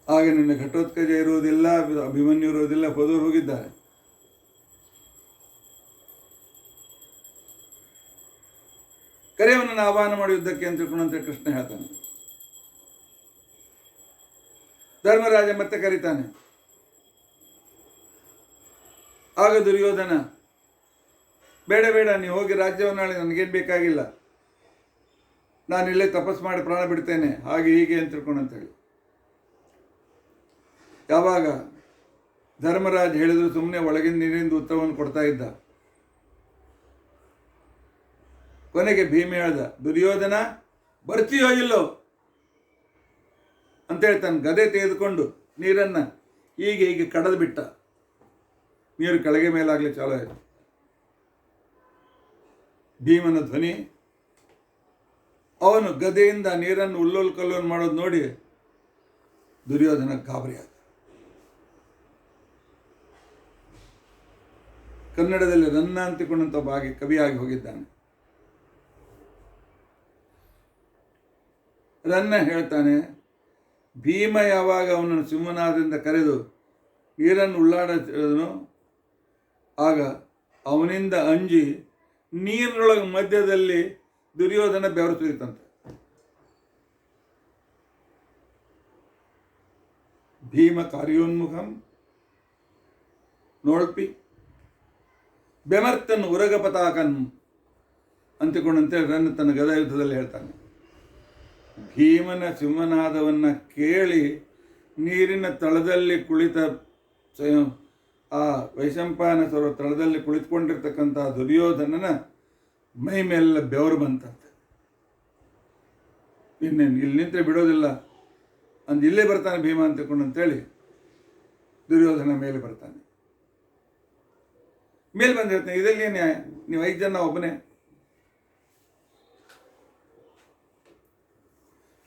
Speaker 1: ಆಗ ನಿನ್ನ ಘಟೋತ್ಕಜ ಇರುವುದಿಲ್ಲ, ಅಭಿಮನ್ಯು ಇರುವುದಿಲ್ಲ, ಹೋದವರು ಹೋಗಿದ್ದಾರೆ. ಕರೆಯವನನ್ನು ಆಹ್ವಾನ ಮಾಡಿ ಯುದ್ಧಕ್ಕೆ ಅಂತ ತಿಳ್ಕೊಂಡಂತೆ ಕೃಷ್ಣ ಹೇಳ್ತಾನೆ. ಧರ್ಮರಾಜ ಮತ್ತೆ ಕರೀತಾನೆ. ಆಗ ದುರ್ಯೋಧನ, ಬೇಡ ಬೇಡ, ನೀವು ಹೋಗಿ ರಾಜ್ಯವನ್ನು ನಾಳೆ ನನಗೇನು ಬೇಕಾಗಿಲ್ಲ, ನಾನು ಇಲ್ಲೇ ತಪಸ್ ಮಾಡಿ ಪ್ರಾಣ ಬಿಡ್ತೇನೆ, ಹಾಗೆ ಹೀಗೆ ಅಂತ ತಿಳ್ಕೊಂಡಂತೇಳಿ. ಯಾವಾಗ ಧರ್ಮರಾಜ್ ಹೇಳಿದ್ರು ಸುಮ್ಮನೆ ಒಳಗಿನ ನೀರಿನಿಂದ ಉತ್ತರವನ್ನು ಕೊಡ್ತಾ ಇದ್ದ. ಕೊನೆಗೆ ಭೀಮ ಹೇಳ್ದ, ದುರ್ಯೋಧನ ಬರ್ತೀಯೋ ಇಲ್ಲೋ ಅಂತೇಳಿ ತನ್ನ ಗದೆ ತೆಗೆದುಕೊಂಡು ನೀರನ್ನು ಹೀಗೆ ಕಡದು ಬಿಟ್ಟ. ನೀರು ಕೆಳಗೆ ಮೇಲಾಗಲಿ ಚಾಲೋ ಆಯಿತು. ಭೀಮನ ಧ್ವನಿ, ಅವನು ಗದೆಯಿಂದ ನೀರನ್ನು ಉಲ್ಲೋಲ್ ಕಲ್ಲೋಲ್ ಮಾಡೋದು ನೋಡಿ ದುರ್ಯೋಧನ ಗಾಬರಿ ಆದ. ಕನ್ನಡದಲ್ಲಿ ರನ್ನ ಅಂತಿಕೊಂಡಂತ ಒಬ್ಬ ಹಾಗೆ ಕವಿಯಾಗಿ ಹೋಗಿದ್ದಾನೆ. ರನ್ನ ಹೇಳ್ತಾನೆ, ಭೀಮ ಯಾವಾಗ ಅವನನ್ನು ಸಿಂಹನಾದದಿಂದ ಕರೆದು ನೀರನ್ನು ಉಳ್ಳಾಡನು, ಆಗ ಅವನಿಂದ ಅಂಜಿ ನೀರಿನೊಳಗೆ ಮಧ್ಯದಲ್ಲಿ ದುರ್ಯೋಧನ ಬೆವರು ಸುರಿತಂತೆ. ಭೀಮ ಕಾರ್ಯೋನ್ಮುಖಂ ನೋಳ್ಪಿ ಬೆಮರ್ತನ್ ಉರಗ ಪತಾಕನ್ ಅಂತಿಕೊಂಡಂತೆ ರನ್ ತನ್ನ ಗದಾ ಯುದ್ಧದಲ್ಲಿ ಹೇಳ್ತಾನೆ. ಭೀಮನ ಸಿಂಹನಾದವನ್ನು ಕೇಳಿ ನೀರಿನ ತಳದಲ್ಲಿ ಕುಳಿತ ಆ ವೈಶಂಪಾಯನ ಸರೋವರ ತಳದಲ್ಲಿ ಕುಳಿತುಕೊಂಡಿರ್ತಕ್ಕಂಥ ದುರ್ಯೋಧನನ ಮೈ ಮೇಲೆಲ್ಲ ಬೆವರು ಬಂತಂತೆ. ಇನ್ನೇನು ಇಲ್ಲಿ ನಿಂತರೆ ಬಿಡೋದಿಲ್ಲ ಅಂದು ಇಲ್ಲೇ ಬರ್ತಾನೆ ಭೀಮ ಅಂತ ತಿಳ್ಕೊಂಡಂತೇಳಿ ದುರ್ಯೋಧನ ಮೇಲೆ ಬರ್ತಾನೆ. ಮೇಲೆ ಬಂದು ಹೇಳ್ತಾನೆ, ಇದರಲ್ಲಿ ನ್ಯಾಯ, ನೀವು 5 ಜನ ಒಬ್ಬನೇ.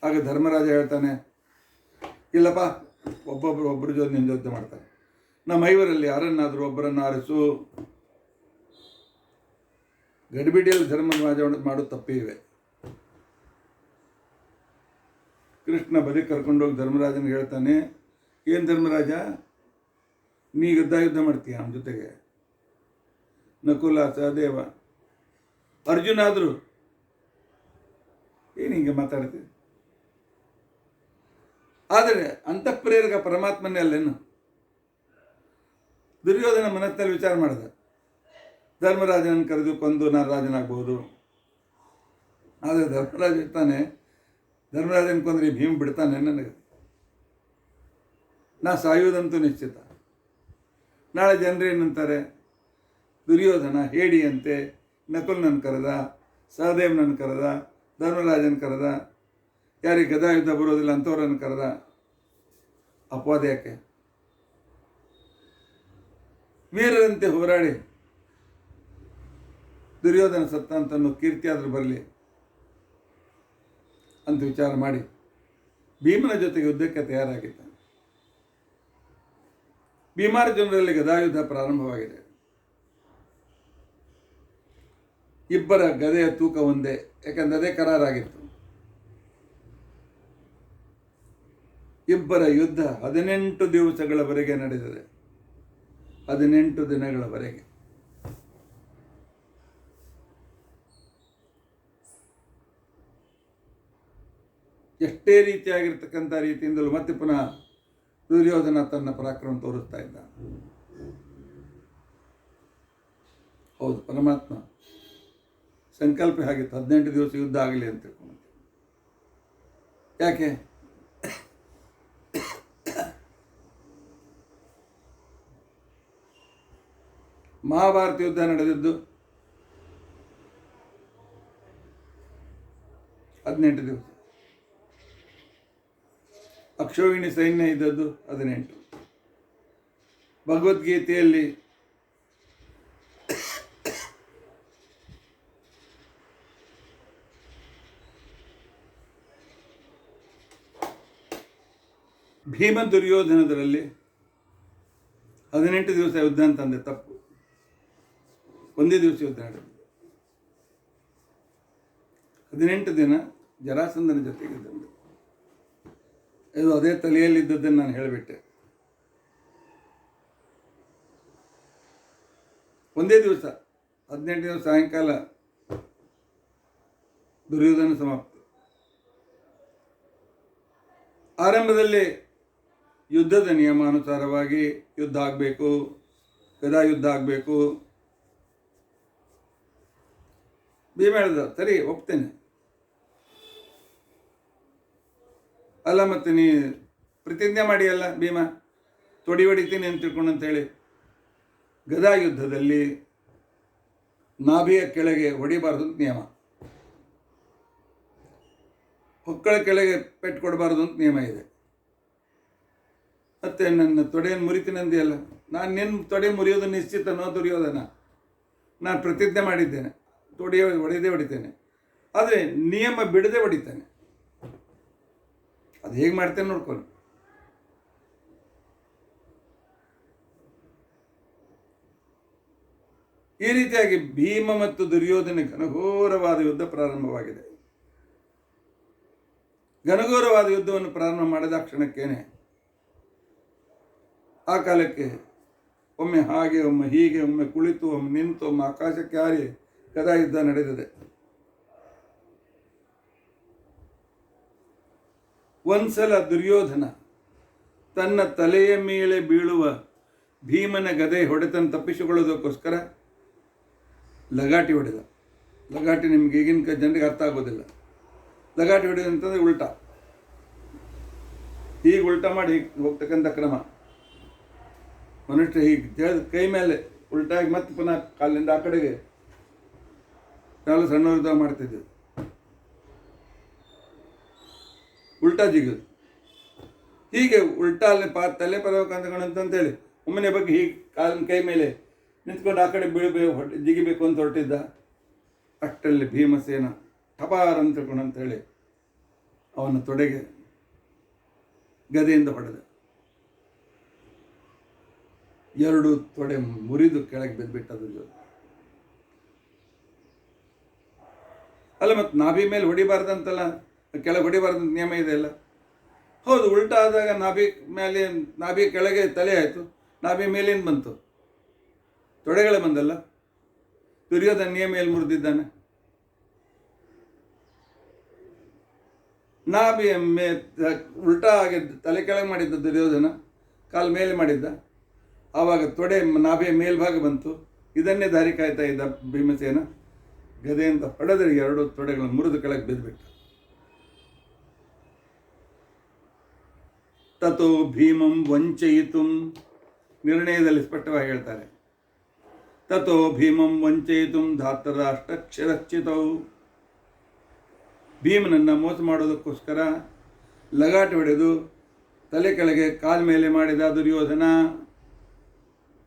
Speaker 1: ಆಗ ಧರ್ಮರಾಜ ಹೇಳ್ತಾನೆ, ಇಲ್ಲಪ್ಪ, ಒಬ್ಬರ ಜೊತೆ ನಿನ್ನ ಜೊತೆ ಮಾಡ್ತಾರೆ. ನಮ್ಮ 5ರಲ್ಲಿ ಯಾರನ್ನಾದರೂ ಒಬ್ಬರನ್ನು ಆರಿಸು. ಗಡಿಬಿಡಿಯಲ್ಲಿ ಧರ್ಮರಾಜ ಮಾಡೋದು ತಪ್ಪೇ ಇವೆ. ಕೃಷ್ಣ ಬದಿ ಕರ್ಕೊಂಡೋಗಿ ಧರ್ಮರಾಜನಿಗೆ ಹೇಳ್ತಾನೆ, ಏನು ಧರ್ಮರಾಜ, ನೀ ಯುದ್ಧ ಮಾಡ್ತೀಯ ನಮ್ಮ ಜೊತೆಗೆ? ನಕುಲ, ಸಹದೇವ, ಅರ್ಜುನ ಆದರೂ ಏನು ಹಿಂಗೆ ಮಾತಾಡ್ತೀವಿ? ಆದರೆ ಅಂತಃಪ್ರೇರಕ ಪರಮಾತ್ಮನೇ ಅಲ್ಲೇನು? ದುರ್ಯೋಧನ ಮನಸ್ಸಿನಲ್ಲಿ ವಿಚಾರ ಮಾಡಿದ, ಧರ್ಮರಾಜನನ್ನು ಕರೆದು ಕೊಂದು ನಾನು ರಾಜನಾಗ್ಬೋದು. ಆದರೆ ಧರ್ಮರಾಜ ಇರ್ತಾನೆ, ಧರ್ಮರಾಜನ ಕೊಂದ್ರೆ ಭೀಮ ಬಿಡ್ತಾನೆ ನನಗೆ? ನಾ ಸಾಯುವುದಂತೂ ನಿಶ್ಚಿತ. ನಾಳೆ ಜನರು ಏನಂತಾರೆ, ದುರ್ಯೋಧನ ಹೇಡಿಯಂತೆ ನಕುಲನನ್ನು ಕರೆದ, ಸಹದೇವನನ್ನು ಕರೆದ, ಧರ್ಮರಾಜನ ಕರೆದ, ಯಾರಿಗೆ ಗದಾ ಯುದ್ಧ ಬರೋದಿಲ್ಲ ಅಂಥವ್ರನ್ನು ಕರೆದ. ಅಪವಾದ ಯಾಕೆ? ವೀರರಂತೆ ಹೋರಾಡಿ ದುರ್ಯೋಧನ ಸತ್ತ ಅಂತನೂ ಕೀರ್ತಿ ಆದರೂ ಬರಲಿ ಅಂತ ವಿಚಾರ ಮಾಡಿ ಭೀಮನ ಜೊತೆಗೆ ಯುದ್ಧಕ್ಕೆ ತಯಾರಾಗಿದ್ದ. ಭೀಮಾರ್ಜುನರಲ್ಲಿ ಗದಾಯುದ್ಧ ಪ್ರಾರಂಭವಾಗಿದೆ. ಇಬ್ಬರ ಗದೆಯ ತೂಕ ಒಂದೇ, ಯಾಕಂದರೆ ಅದೇ ಕರಾರಾಗಿತ್ತು. ಇಬ್ಬರ ಯುದ್ಧ 18 ದಿವಸಗಳವರೆಗೆ ನಡೆದಿದೆ. 18 ದಿನಗಳವರೆಗೆ. ಎಷ್ಟೇ ರೀತಿಯಾಗಿರ್ತಕ್ಕಂಥ ರೀತಿಯಿಂದಲೂ ಮತ್ತೆ ಪುನಃ ದುರ್ಯೋಧನ ತನ್ನ ಪರಾಕ್ರಮ ತೋರಿಸ್ತಾ ಇದ್ದ. ಹೌದು, ಪರಮಾತ್ಮ ಸಂಕಲ್ಪ ಆಗಿತ್ತು 18 ದಿವಸ ಯುದ್ಧ ಆಗಲಿ ಅಂತ ತಿಳ್ಕೊಂಡು. ಯಾಕೆ? ಮಹಾಭಾರತ ಯುದ್ಧ ನಡೆದಿದ್ದು 18 ದಿವಸ. ಅಕ್ಷೋಹಿಣಿ ಸೈನ್ಯ ಇದ್ದದ್ದು 18. ಭಗವದ್ಗೀತೆಯಲ್ಲಿ ಭೀಮ ದುರ್ಯೋಧನದರಲ್ಲಿ 18 ದಿವಸ ಯುದ್ಧ ಅಂತಂದೆ, ತಪ್ಪು. ಒಂದೇ ದಿವಸ ಯುದ್ಧ ನಡೆದಿದೆ. 18 ದಿನ ಜರಾಸಂಧನ ಜೊತೆಗಿದ್ದಂತೆ. ಇದು ಅದೇ ತಲೆಯಲ್ಲಿದ್ದದ್ದನ್ನು ನಾನು ಹೇಳಿಬಿಟ್ಟೆ. ಒಂದೇ ದಿವಸ 18 ದಿವಸ ಸಾಯಂಕಾಲ ದುರ್ಯೋಧನ ಸಮಾಪ್ತಿ. ಆರಂಭದಲ್ಲಿ ಯುದ್ಧದ ನಿಯಮಾನುಸಾರವಾಗಿ ಯುದ್ಧ ಆಗಬೇಕು, ಗದಾ ಯುದ್ಧ ಆಗಬೇಕು. ಭೀಮ ಹೇಳಿದ, ಸರಿ ಒಪ್ತೇನೆ. ಅಲ್ಲ ಮತ್ತೆ ನೀ ಪ್ರತಿಜ್ಞೆ ಮಾಡಿಯಲ್ಲ ಭೀಮ, ತೊಡಿ ಹೊಡಿತೀನಿ ಅಂತ ತಿಳ್ಕೊಂಡು ಅಂತೇಳಿ. ಗದಾ ಯುದ್ಧದಲ್ಲಿ ನಾಭಿಯ ಕೆಳಗೆ ಹೊಡಿಬಾರ್ದು ಅಂತ ನಿಯಮ, ಹೊಕ್ಕಳ ಕೆಳಗೆ ಪೆಟ್ಟು ಕೊಡಬಾರ್ದು ಅಂತ ನಿಯಮ ಇದೆ. ಮತ್ತೆ ನನ್ನ ತೊಡೆಯನ್ನು ಮುರಿತೀನಂದಿಯಲ್ಲ, ನಾನು ನಿನ್ನ ತೊಡೆ ಮುರಿಯೋದು ನಿಶ್ಚಿತನೋ ದುರ್ಯೋಧನ? ನಾನು ಪ್ರತಿಜ್ಞೆ ಮಾಡಿದ್ದೇನೆ, ಹೊಡೆದೇ ಹೊಡಿತೇನೆ, ಆದರೆ ನಿಯಮ ಬಿಡದೆ ಹೊಡಿತೇನೆ. ಅದು ಹೇಗೆ ಮಾಡ್ತೇನೆ ನೋಡ್ಕೊಂಡು. ಈ ರೀತಿಯಾಗಿ ಭೀಮ ಮತ್ತು ದುರ್ಯೋಧನ ಘನಘೋರವಾದ ಯುದ್ಧ ಪ್ರಾರಂಭವಾಗಿದೆ. ಘನಘೋರವಾದ ಯುದ್ಧವನ್ನು ಪ್ರಾರಂಭ ಮಾಡಿದ ಕ್ಷಣಕ್ಕೇನೆ ಆ ಕಾಲಕ್ಕೆ ಒಮ್ಮೆ ಹಾಗೆ, ಒಮ್ಮೆ ಹೀಗೆ, ಒಮ್ಮೆ ಕುಳಿತು, ಒಮ್ಮೆ ನಿಂತು, ಒಮ್ಮೆ ಆಕಾಶಕ್ಕೆ ಹಾರಿ ಗದಾ ಯುದ್ಧ ನಡೆದಿದೆ. ಒಂದ್ಸಲ ದುರ್ಯೋಧನ ತನ್ನ ತಲೆಯ ಮೇಲೆ ಬೀಳುವ ಭೀಮನ ಗದೆ ಹೊಡೆತನ್ನು ತಪ್ಪಿಸಿಕೊಳ್ಳೋದಕ್ಕೋಸ್ಕರ ಲಗಾಟಿ ಹೊಡೆದ. ಲಗಾಟಿ ನಿಮ್ಗೆ ಈಗಿನ ಜನರಿಗೆ ಅರ್ಥ ಆಗೋದಿಲ್ಲ. ಲಗಾಟಿ ಹೊಡೆದ ಅಂತಂದರೆ ಉಲ್ಟಾ, ಹೀಗೆ ಉಲ್ಟಾ ಮಾಡಿ ಹೀಗೆ ಹೋಗ್ತಕ್ಕಂಥ ಕ್ರಮ. ಮನುಷ್ಯ ಹೀಗೆ ಕೈ ಮೇಲೆ ಉಲ್ಟಾಗಿ ಮತ್ತೆ ಪುನಃ ಕಾಲಿನಿಂದ ಆ ಕಡೆಗೆ ಕಾಲು ಸಣ್ಣವರಿದ್ದಾಗ ಮಾಡ್ತಿದ್ದೆ, ಉಲ್ಟಾ ಜಿಗೋದು. ಹೀಗೆ ಉಲ್ಟಾ ಅಲ್ಲಿ ತಲೆ ಪರಬೇಕಂತಂತೇಳಿ ಒಮ್ಮನೆ ಬಗ್ಗೆ ಹೀಗೆ ಕಾಲಿನ ಕೈ ಮೇಲೆ ನಿಂತ್ಕೊಂಡು ಆ ಕಡೆ ಬೀಳಬೇಕು, ಜಿಗಿಬೇಕು ಅಂತ ಹೊರಟಿದ್ದ. ಅಷ್ಟರಲ್ಲಿ ಭೀಮಸೇನ ಟಪಾರ್ ಅಂತ ತಿಳ್ಕೊಂಡು ಅಂತೇಳಿ ಅವನ ತೊಡೆಗೆ ಗದೆಯಿಂದ ಹೊಡೆದ. 2 ತೊಡೆ ಮುರಿದು ಕೆಳಗೆ ಬಿದ್ದುಬಿಟ್ಟದು. ಅಲ್ಲ, ಮತ್ತು ನಾಭಿ ಮೇಲೆ ಹೊಡಿಬಾರ್ದಂತಲ್ಲ, ಕೆಳಗೆ ಹೊಡಿಬಾರ್ದಂತ ನಿಯಮ ಇದೆ ಅಲ್ಲ. ಹೌದು, ಉಲ್ಟಾ ಆದಾಗ ನಾಭಿ ಕೆಳಗೆ ತಲೆ ಆಯಿತು, ನಾಭಿ ಮೇಲೇನು ಬಂತು? ತೊಡೆಗಳೇ ಬಂದಲ್ಲ. ದುರ್ಯೋಧನ ನಿಯಮ ಎಲ್ಲಿ ಮುರಿದಿದ್ದಾನೆ? ನಾಭಿ ಉಲ್ಟಾ ಆಗಿದ್ದ, ತಲೆ ಕೆಳಗೆ ಮಾಡಿದ್ದ ದುರ್ಯೋಧನ, ಕಾಲು ಮೇಲೆ ಮಾಡಿದ್ದ. ಆವಾಗ ತೊಡೆ ನಾಭಿಯ ಮೇಲ್ಭಾಗ ಬಂತು. ಇದನ್ನೇ ದಾರಿ ಕಾಯ್ತಾ ಇದ್ದ ಭೀಮಸೇನ. ಗದೆಯಿಂದ ಹೊಡೆದರೆ 2 ತೊಡೆಗಳನ್ನು ಮುರಿದು ಕೆಳಗೆ ಬಿದ್ದುಬಿಟ್ಟ. ತಥೋ ಭೀಮಂ ವಂಚಯಿತು, ನಿರ್ಣಯದಲ್ಲಿ ಸ್ಪಷ್ಟವಾಗಿ ಹೇಳ್ತಾರೆ. ತಥೋ ಭೀಮಂ ವಂಚಯಿತು ಧಾತರಾಷ್ಟ್ರಕ್ಷರಚ್ಯುತೌ. ಭೀಮನನ್ನು ಮೋಸ ಮಾಡೋದಕ್ಕೋಸ್ಕರ ಲಗಾಟಿ ಹೊಡೆದು ತಲೆ ಕೆಳಗೆ ಕಾಲ ಮೇಲೆ ಮಾಡಿದ ದುರ್ಯೋಧನ.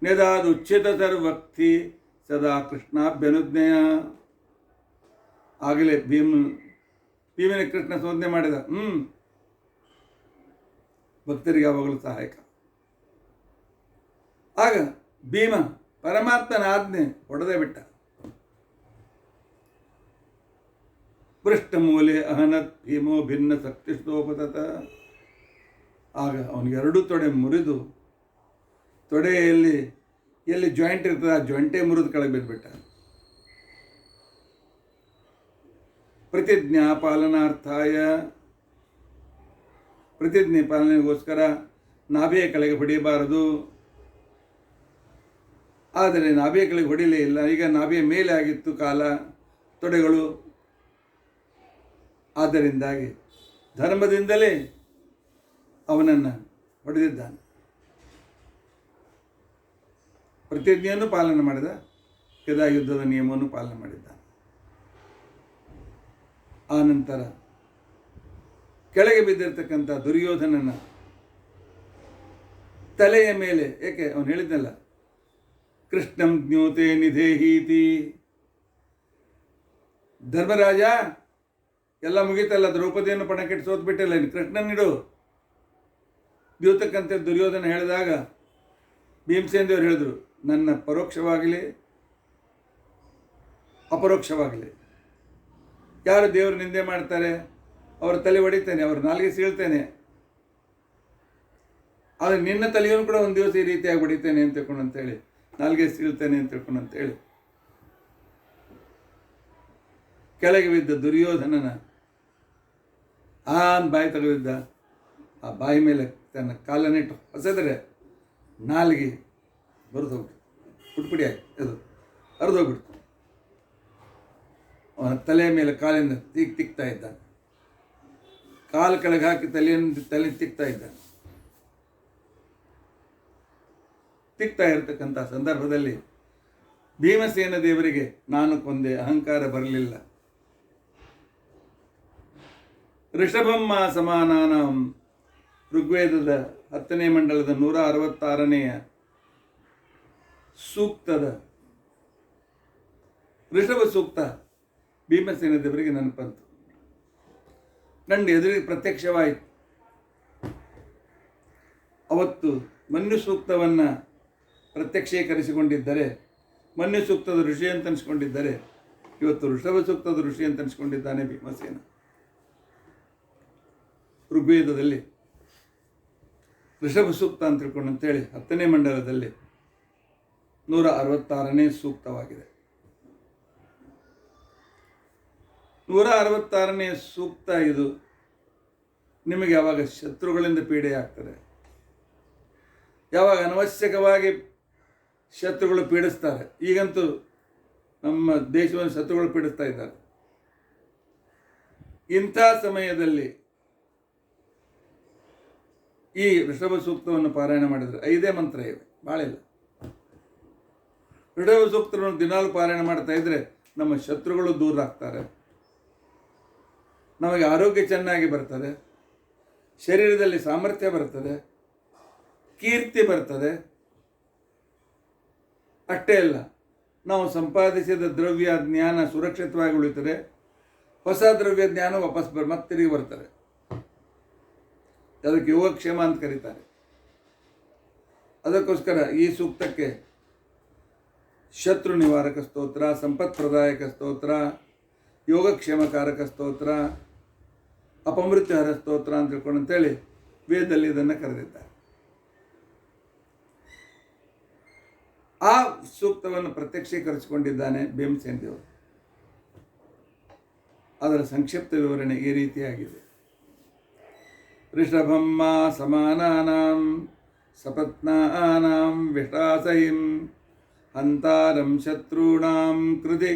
Speaker 1: ನೆದಾದುಚ್ಛಿತ ಸರ್ವಕ್ತಿ ಸದಾ ಕೃಷ್ಣಾಭ್ಯನುಜ್ಞೆಯ. ಆಗಲೇ ಭೀಮನ ಕೃಷ್ಣ ಶೋಧನೆ ಮಾಡಿದ. ಭಕ್ತರಿಗೆ ಯಾವಾಗಲೂ ಸಹಾಯಕ. ಆಗ ಭೀಮ ಪರಮಾತ್ಮನ ಆಜ್ಞೆ ಹೊಡೆದೇ ಬಿಟ್ಟ. ಪೃಷ್ಠಮೂಲೆ ಅಹನತ್ ಭೀಮೋ ಭಿನ್ನ ಶಕ್ತಿಸ್ತೋಪತತ. ಆಗ ಅವನಿಗೆ 2 ತೊಡೆ ಮುರಿದು, ತೊಡೆಯಲ್ಲಿ ಎಲ್ಲಿ ಜಾಯಿಂಟ್ ಇರ್ತದೆ ಆ ಜಾಯಿಂಟೇ ಮುರಿದು ಕೆಳಗೆ ಬಿದ್ದುಬಿಟ್ಟ. ಪ್ರತಿಜ್ಞಾ ಪಾಲನಾರ್ಥಾಯ, ಪ್ರತಿಜ್ಞೆ ಪಾಲನೆಗೋಸ್ಕರ ನಾಭಿಯ ಕೆಳಗೆ ಹೊಡೆಯಬಾರದು. ಆದರೆ ನಾಭಿಯ ಕೆಳಗೆ ಹೊಡಿಲೇ ಇಲ್ಲ. ಈಗ ನಾಭಿಯ ಮೇಲೆ ಆಗಿತ್ತು ಕಾಲ, ತೊಡೆಗಳು. ಆದ್ದರಿಂದಾಗಿ ಧರ್ಮದಿಂದಲೇ ಅವನನ್ನು ಹೊಡೆದಿದ್ದಾನೆ. ಪ್ರತಿಜ್ಞೆಯನ್ನು ಪಾಲನೆ ಮಾಡಿದ, ಗದಾ ಯುದ್ಧದ ನಿಯಮವನ್ನು ಪಾಲನೆ ಮಾಡಿದ್ದಾನೆ. ಆ ನಂತರ ಕೆಳಗೆ ಬಿದ್ದಿರ್ತಕ್ಕಂಥ ದುರ್ಯೋಧನನ ತಲೆಯ ಮೇಲೆ, ಏಕೆ ಅವನು ಹೇಳಿದ್ನಲ್ಲ, ಕೃಷ್ಣಂ ಜ್ಞೋತೆ ನಿಧೇಹೀತಿ, ಧರ್ಮರಾಜ ಎಲ್ಲ ಮುಗೀತಲ್ಲ, ದ್ರೌಪದಿಯನ್ನು ಪಣಕ್ಕಿಟ್ಟು ಸೋತ್ಬಿಟ್ಟಿಲ್ಲ, ಇನ್ನು ಕೃಷ್ಣನಿಡು ದ್ಯೂತಕ್ಕಂತೆ ದುರ್ಯೋಧನ ಹೇಳಿದಾಗ ಭೀಮಸೇನ ದೇವರು ಹೇಳಿದ್ರು, ನನ್ನ ಪರೋಕ್ಷವಾಗಲಿ ಅಪರೋಕ್ಷವಾಗಲಿ ಯಾರು ದೇವರು ನಿಂದೆ ಮಾಡ್ತಾರೆ ಅವರ ತಲೆ ಹೊಡಿತೇನೆ, ಅವ್ರ ನಾಲಿಗೆ ಸೀಳ್ತೇನೆ, ಆದರೆ ನಿನ್ನ ತಲೆಯನ್ನು ಕೂಡ ಒಂದು ದಿವಸ ಈ ರೀತಿಯಾಗಿ ಹೊಡಿತೇನೆ ಅಂತ ತಿಳ್ಕೊಂಡು ಅಂತೇಳಿ, ನಾಲಿಗೆ ಸೀಳ್ತೇನೆ ಅಂತ ತಿಳ್ಕೊಂಡು ಅಂತೇಳಿ ಕೆಳಗೆ ಬಿದ್ದ ದುರ್ಯೋಧನನ ಬಾಯಿ ತೆಗೆದಿದ್ದ. ಆ ಬಾಯಿ ಮೇಲೆ ತನ್ನ ಕಾಲನ್ನಿಟ್ಟು ಹೊಸೆದರೆ ನಾಲಿಗೆ ಬರೆದೋಗ್ಬಿಟ್ಟು ಪುಟ್ಪುಡಿ ಆಗಿ ಅದು ಹರಿದೋಗ್ಬಿಡ್ತು. ಅವನ ತಲೆಯ ಮೇಲೆ ಕಾಲಿಂದ ತಿಕ್ತಾ ಇದ್ದಾನೆ, ಕಾಲು ಕೆಳಗೆ ಹಾಕಿ ತಲೆ ತಿಕ್ತಾ ಇದ್ದಾನೆ. ತಿಕ್ತಾ ಇರತಕ್ಕಂಥ ಸಂದರ್ಭದಲ್ಲಿ ಭೀಮಸೇನ ದೇವರಿಗೆ ನಾನು ಕೊಂದೆ ಅಹಂಕಾರ ಬರಲಿಲ್ಲ. ಋಷಭಮ್ಮ ಸಮಾನಾನಾಂ ಋಗ್ವೇದದ 10ನೇ ಮಂಡಲದ 166ನೇಯ ಸೂಕ್ತದ ಋಷಭ ಸೂಕ್ತ ಭೀಮಸೇನ ದೇವರಿಗೆ ನೆನಪಂತು. ನನ್ನ ಎದುರಿಗೆ ಪ್ರತ್ಯಕ್ಷವಾಯಿತು. ಅವತ್ತು ಮನ್ಯು ಸೂಕ್ತವನ್ನು ಪ್ರತ್ಯಕ್ಷೀಕರಿಸಿಕೊಂಡಿದ್ದರೆ, ಮನ್ಯು ಸೂಕ್ತದ ಋಷಿ ಅಂತ ಅನಿಸ್ಕೊಂಡಿದ್ದರೆ, ಇವತ್ತು ಋಷಭ ಸೂಕ್ತದ ಋಷಿ ಅಂತ ಅನಿಸ್ಕೊಂಡಿದ್ದಾನೆ ಭೀಮಸೇನ. ಋಗ್ವೇದದಲ್ಲಿ ಋಷಭ ಸೂಕ್ತ ಅಂತ ತಿಳ್ಕೊಂಡು ಅಂತೇಳಿ 10ನೇ ಮಂಡಲದಲ್ಲಿ 166ನೇ ಸೂಕ್ತವಾಗಿದೆ. 166ನೇ ಸೂಕ್ತ ಇದು. ನಿಮಗೆ ಯಾವಾಗ ಶತ್ರುಗಳಿಂದ ಪೀಡೆ ಆಗ್ತದೆ, ಯಾವಾಗ ಅನವಶ್ಯಕವಾಗಿ ಶತ್ರುಗಳು ಪೀಡಿಸ್ತಾರೆ, ಈಗಂತೂ ನಮ್ಮ ದೇಶವನ್ನು ಶತ್ರುಗಳು ಪೀಡಿಸ್ತಾ ಇದ್ದಾರೆ, ಇಂಥ ಸಮಯದಲ್ಲಿ ಈ ಋಷಭ ಸೂಕ್ತವನ್ನು ಪಾರಾಯಣ ಮಾಡಿದರೆ 5 ಮಂತ್ರ ಇವೆ, ಭಾಳ ಇಲ್ಲ. ಋಷಭ ಸೂಕ್ತವನ್ನು ದಿನಾಲು ಪಾರಾಯಣ ಮಾಡ್ತಾ ಇದ್ರೆ ನಮ್ಮ ಶತ್ರುಗಳು ದೂರ ಆಗ್ತಾರೆ, ನಮಗೆ ಆರೋಗ್ಯ ಚೆನ್ನಾಗಿ ಬರ್ತದೆ, ಶರೀರದಲ್ಲಿ ಸಾಮರ್ಥ್ಯ ಬರ್ತದೆ, ಕೀರ್ತಿ ಬರ್ತದೆ. ಅಷ್ಟೇ ಅಲ್ಲ, ನಾವು ಸಂಪಾದಿಸಿದ ದ್ರವ್ಯ ಜ್ಞಾನ ಸುರಕ್ಷಿತವಾಗಿ ಉಳಿತದೆ, ಹೊಸ ದ್ರವ್ಯ ಜ್ಞಾನ ವಾಪಸ್ ಮತ್ತೆ ತಿರುಗಿ ಬರ್ತಾರೆ. ಅದಕ್ಕೆ ಯೋಗಕ್ಷೇಮ ಅಂತ ಕರೀತಾರೆ. ಅದಕ್ಕೋಸ್ಕರ ಈ ಸೂಕ್ತಕ್ಕೆ ಶತ್ರು ನಿವಾರಕ ಸ್ತೋತ್ರ, ಸಂಪತ್ಪ್ರದಾಯಕ ಸ್ತೋತ್ರ, ಯೋಗಕ್ಷೇಮಕಾರಕ ಸ್ತೋತ್ರ, ಅಪಮೃತ್ಯುಹರ ಸ್ತೋತ್ರ ಅಂತ ತಿಳ್ಕೊಂಡು ಅಂತೇಳಿ ವೇದದಲ್ಲಿ ಇದನ್ನು ಕರೆದಿದ್ದಾರೆ. ಆ ಸೂಕ್ತವನ್ನು ಪ್ರತ್ಯಕ್ಷೀಕರಿಸಿಕೊಂಡಿದ್ದಾನೆ ಭೀಮಸೇನ ದೇವರು. ಅದರ ಸಂಕ್ಷಿಪ್ತ ವಿವರಣೆ ಈ ರೀತಿಯಾಗಿದೆ. ಋಷಭಮ್ಮ ಸಮಾನಾನಾಂ ಸಪತ್ನಾನಾಂ ವಿಷಾಸಹಿಂ ಹಂತಾರಂ ಶತ್ರುಣಾಂ ಕೃತಿ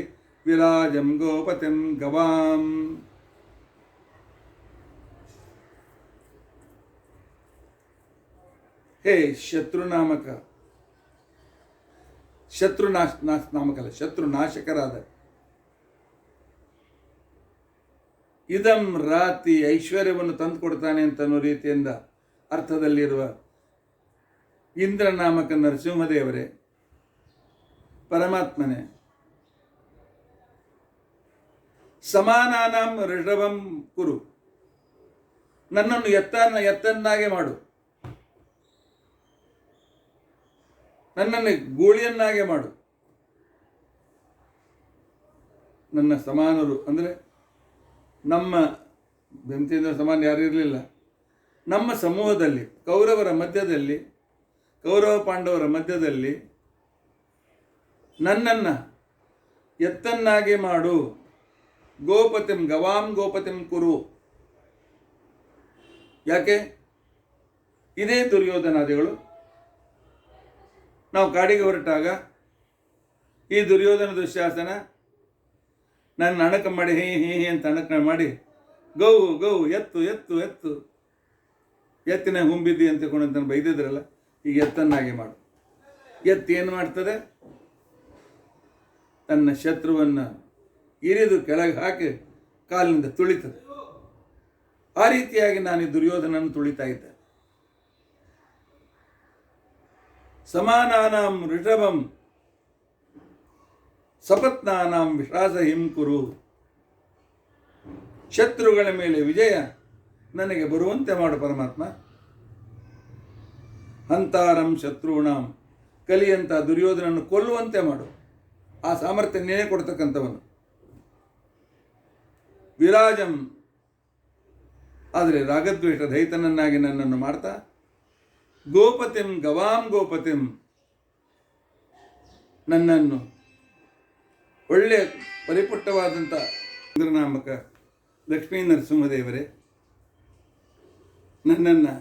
Speaker 1: ವಿರಾಜಂ ಗೋಪತಿಂ ಗವಾಂ. ಹೇ ಶತ್ರುನಾಮಕ, ನಾಮಕಲ್ಲ, ಶತ್ರುನಾಶಕರಾದ ಇದಂ ರಾತಿ ಐಶ್ವರ್ಯವನ್ನು ತಂದುಕೊಡ್ತಾನೆ ಅಂತ ಅನ್ನೋ ರೀತಿಯಿಂದ ಅರ್ಥದಲ್ಲಿರುವ ಇಂದ್ರನಾಮಕ ನರಸಿಂಹದೇವರೇ, ಪರಮಾತ್ಮನೇ, ಸಮಾನಾನಾಂ ಋಷಭಂ ಕುರು, ನನ್ನನ್ನು ಎತ್ತನ್ನಾಗೆ ಮಾಡು, ನನ್ನನ್ನು ಗೂಳಿಯನ್ನಾಗೆ ಮಾಡು. ನನ್ನ ಸಮಾನರು ಅಂದರೆ ನಮ್ಮ ಬೆಂತಿಯಿಂದ ಸಮಾನ ಯಾರು ಇರಲಿಲ್ಲ. ನಮ್ಮ ಸಮೂಹದಲ್ಲಿ ಕೌರವರ ಮಧ್ಯದಲ್ಲಿ, ಕೌರವ ಪಾಂಡವರ ಮಧ್ಯದಲ್ಲಿ ನನ್ನನ್ನು ಎತ್ತನ್ನಾಗಿ ಮಾಡು. ಗೋಪತಿಂ ಗವಾಂ ಗೋಪತಿಂ ಕುರು. ಯಾಕೆ? ಇದೇ ದುರ್ಯೋಧನಾದಿಗಳು ನಾವು ಕಾಡಿಗೆ ಹೊರಟಾಗ ಈ ದುರ್ಯೋಧನ ದುಶ್ಯಾಸನ ನನ್ನ ಅಣಕ ಮಾಡಿ ಹೀ ಹೀ ಅಂತ ಅಣಕ ಮಾಡಿ ಗೌ ಗೌ ಎತ್ತು ಎತ್ತು ಎತ್ತು ಎತ್ತಿನ ಹುಂಬಿದ್ದಿ ಅಂತ ಕೊಂಡು ಬೈದಿದ್ರಲ್ಲ, ಈಗ ಎತ್ತನ್ನಾಗಿ ಮಾಡು. ಎತ್ತು ಏನು ಮಾಡ್ತದೆ? ತನ್ನ ಶತ್ರುವನ್ನು ಇರಿದು ಕೆಳಗೆ ಹಾಕಿ ಕಾಲಿನಿಂದ ತುಳಿತದೆ. ಆ ರೀತಿಯಾಗಿ ನಾನು ದುರ್ಯೋಧನನ್ನು ತುಳಿತಾ ಇದ್ದೆ. ಸಮಾನಾನಾಂ ಋಷಭಂ ಸಪತ್ನಾನಾಂ ವಿಶ್ವಾಸಹಿಂ ಕುರು. ಶತ್ರುಗಳ ಮೇಲೆ ವಿಜಯ ನನಗೆ ಬರುವಂತೆ ಮಾಡು ಪರಮಾತ್ಮ. ಹಂತಾರಂ ಶತ್ರುಣಾಂ, ಕಲಿಯಂತ ದುರ್ಯೋಧನನ್ನು ಕೊಲ್ಲುವಂತೆ ಮಾಡು. ಆ ಸಾಮರ್ಥ್ಯ ನೀನೇ ಕೊಡ್ತಕ್ಕಂಥವನು. ವಿರಾಜಂ, ಆದರೆ ರಾಗದ್ವೇಷ ದೈತನನ್ನಾಗಿ ನನ್ನನ್ನು ಮಾಡ್ತಾ, ಗೋಪತಿಂ ಗವಾಂ ಗೋಪತಿಂ, ನನ್ನನ್ನು ಒಳ್ಳೆಯ ಪರಿಪುಟ್ಟವಾದಂಥ ಚಂದ್ರನಾಮಕ ಲಕ್ಷ್ಮೀ ನರಸಿಂಹದೇವರೇ, ನನ್ನನ್ನು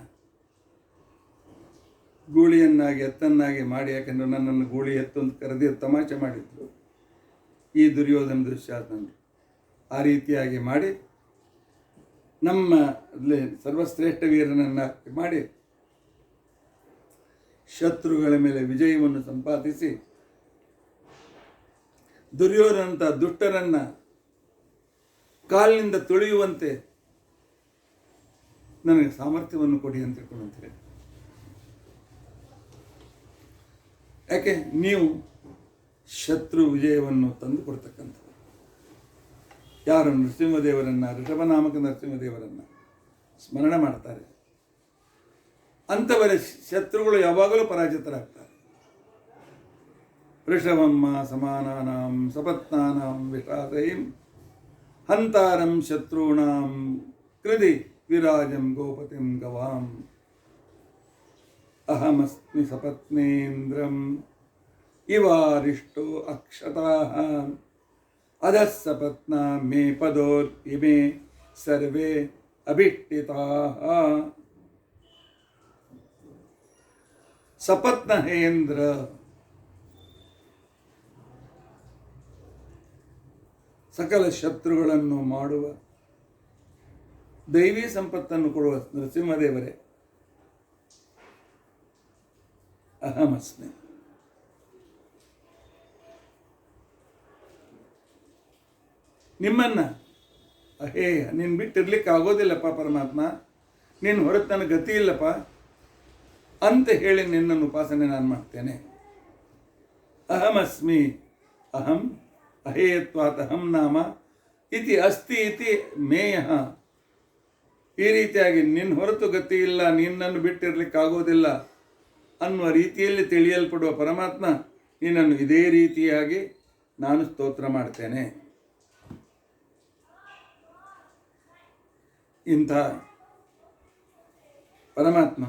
Speaker 1: ಗೂಳಿಯನ್ನಾಗಿ ಎತ್ತನ್ನಾಗಿ ಮಾಡಿ, ಯಾಕೆಂದರೆ ನನ್ನನ್ನು ಗೂಳಿ ಎತ್ತೊಂದು ಕರೆದಿ ತಮಾಷೆ ಮಾಡಿದ್ರು ಈ ದುರ್ಯೋಧನ ದುಶ್ಯಾಸನರು. ಆ ರೀತಿಯಾಗಿ ಮಾಡಿ ನಮ್ಮ ಸರ್ವಶ್ರೇಷ್ಠ ವೀರನನ್ನು ಮಾಡಿ ಶತ್ರುಗಳ ಮೇಲೆ ವಿಜಯವನ್ನು ಸಂಪಾದಿಸಿ ದುರ್ಯೋಧನಂಥ ದುಷ್ಟರನ್ನು ಕಾಲಿನಿಂದ ತುಳಿಯುವಂತೆ ನನಗೆ ಸಾಮರ್ಥ್ಯವನ್ನು ಕೊಡಿ ಅಂತ ತಿಳ್ಕೊಂಡಂತೆ. ಯಾಕೆ ನೀವು ಶತ್ರು ವಿಜಯವನ್ನು ತಂದು ಕೊಡ್ತಕ್ಕಂಥದ್ದು. ಯಾರು ನರಸಿಂಹದೇವರನ್ನು, ಋಷಭನಾಮಕ ನರಸಿಂಹದೇವರನ್ನು ಸ್ಮರಣೆ ಮಾಡ್ತಾರೆ ಅಂಥವರ ಶತ್ರುಗಳು ಯಾವಾಗಲೂ ಪರಾಜಿತರಾಗ್ತಾರೆ. ಋಷಭಮ್ಮ ಸಮಾನಾನಾಂ ಸಪತ್ನಾನಾಂ ವಿಶ್ವಾಸಹಿಂ ಹಂತಾರಂ ಶತ್ರುಣಾಂ ಕೃದಿ ವಿರಾಜಂ ಗೋಪತಿಂ ಗವಾಂ. ಅಹಮಸ್ಮಿ ಸಪತ್ನೇಂದ್ರಂ ಇವಾರಿಷ್ಟೋ ಅಕ್ಷತಾಃ ಅಧಃ ಸಪತ್ನಾ ಮೇ ಪದೋರ್ ಇಮೇ ಸರ್ವೇ ಅಭಿಷ್ಟಿತಾಃ. ಸಪತ್ನಹೇಂದ್ರ, ಸಕಲ ಶತ್ರುಗಳನ್ನು ಮಾಡುವ ದೈವಿ ಸಂಪತ್ತನ್ನು ಕೊಡುವ ನರಸಿಂಹದೇವರೇ, ಅಹಮಸ್ಮಿ. ನಿಮ್ಮನ್ನು ನೀನು ಬಿಟ್ಟಿರ್ಲಿಕ್ಕೆ ಆಗೋದಿಲ್ಲಪ್ಪ ಪರಮಾತ್ಮ, ನೀನು ಹೊರತು ನನಗೆ ಗತಿ ಇಲ್ಲಪ್ಪ ಅಂತ ಹೇಳಿ ನಿನ್ನನ್ನು ಉಪಾಸನೆ ನಾನು ಮಾಡ್ತೇನೆ. ಅಹಮಸ್ಮಿ, ಅಹಂ ಅಹೇಯತ್ವಾತ್ ಅಹಂ ನಾಮ ಇತಿ ಅಸ್ತಿ ಇತಿ ಮೇಯಃ. ಈ ರೀತಿಯಾಗಿ ನಿನ್ನ ಹೊರತು ಗತಿ ಇಲ್ಲ, ನಿನ್ನನ್ನು ಬಿಟ್ಟಿರ್ಲಿಕ್ಕಾಗೋದಿಲ್ಲ ಅನ್ನುವ ರೀತಿಯಲ್ಲಿ ತಿಳಿಯಲ್ಪಡುವ ಪರಮಾತ್ಮ, ನಿನ್ನನ್ನು ಇದೇ ರೀತಿಯಾಗಿ ನಾನು ಸ್ತೋತ್ರ ಮಾಡ್ತೇನೆ. ಇಂಥ ಪರಮಾತ್ಮ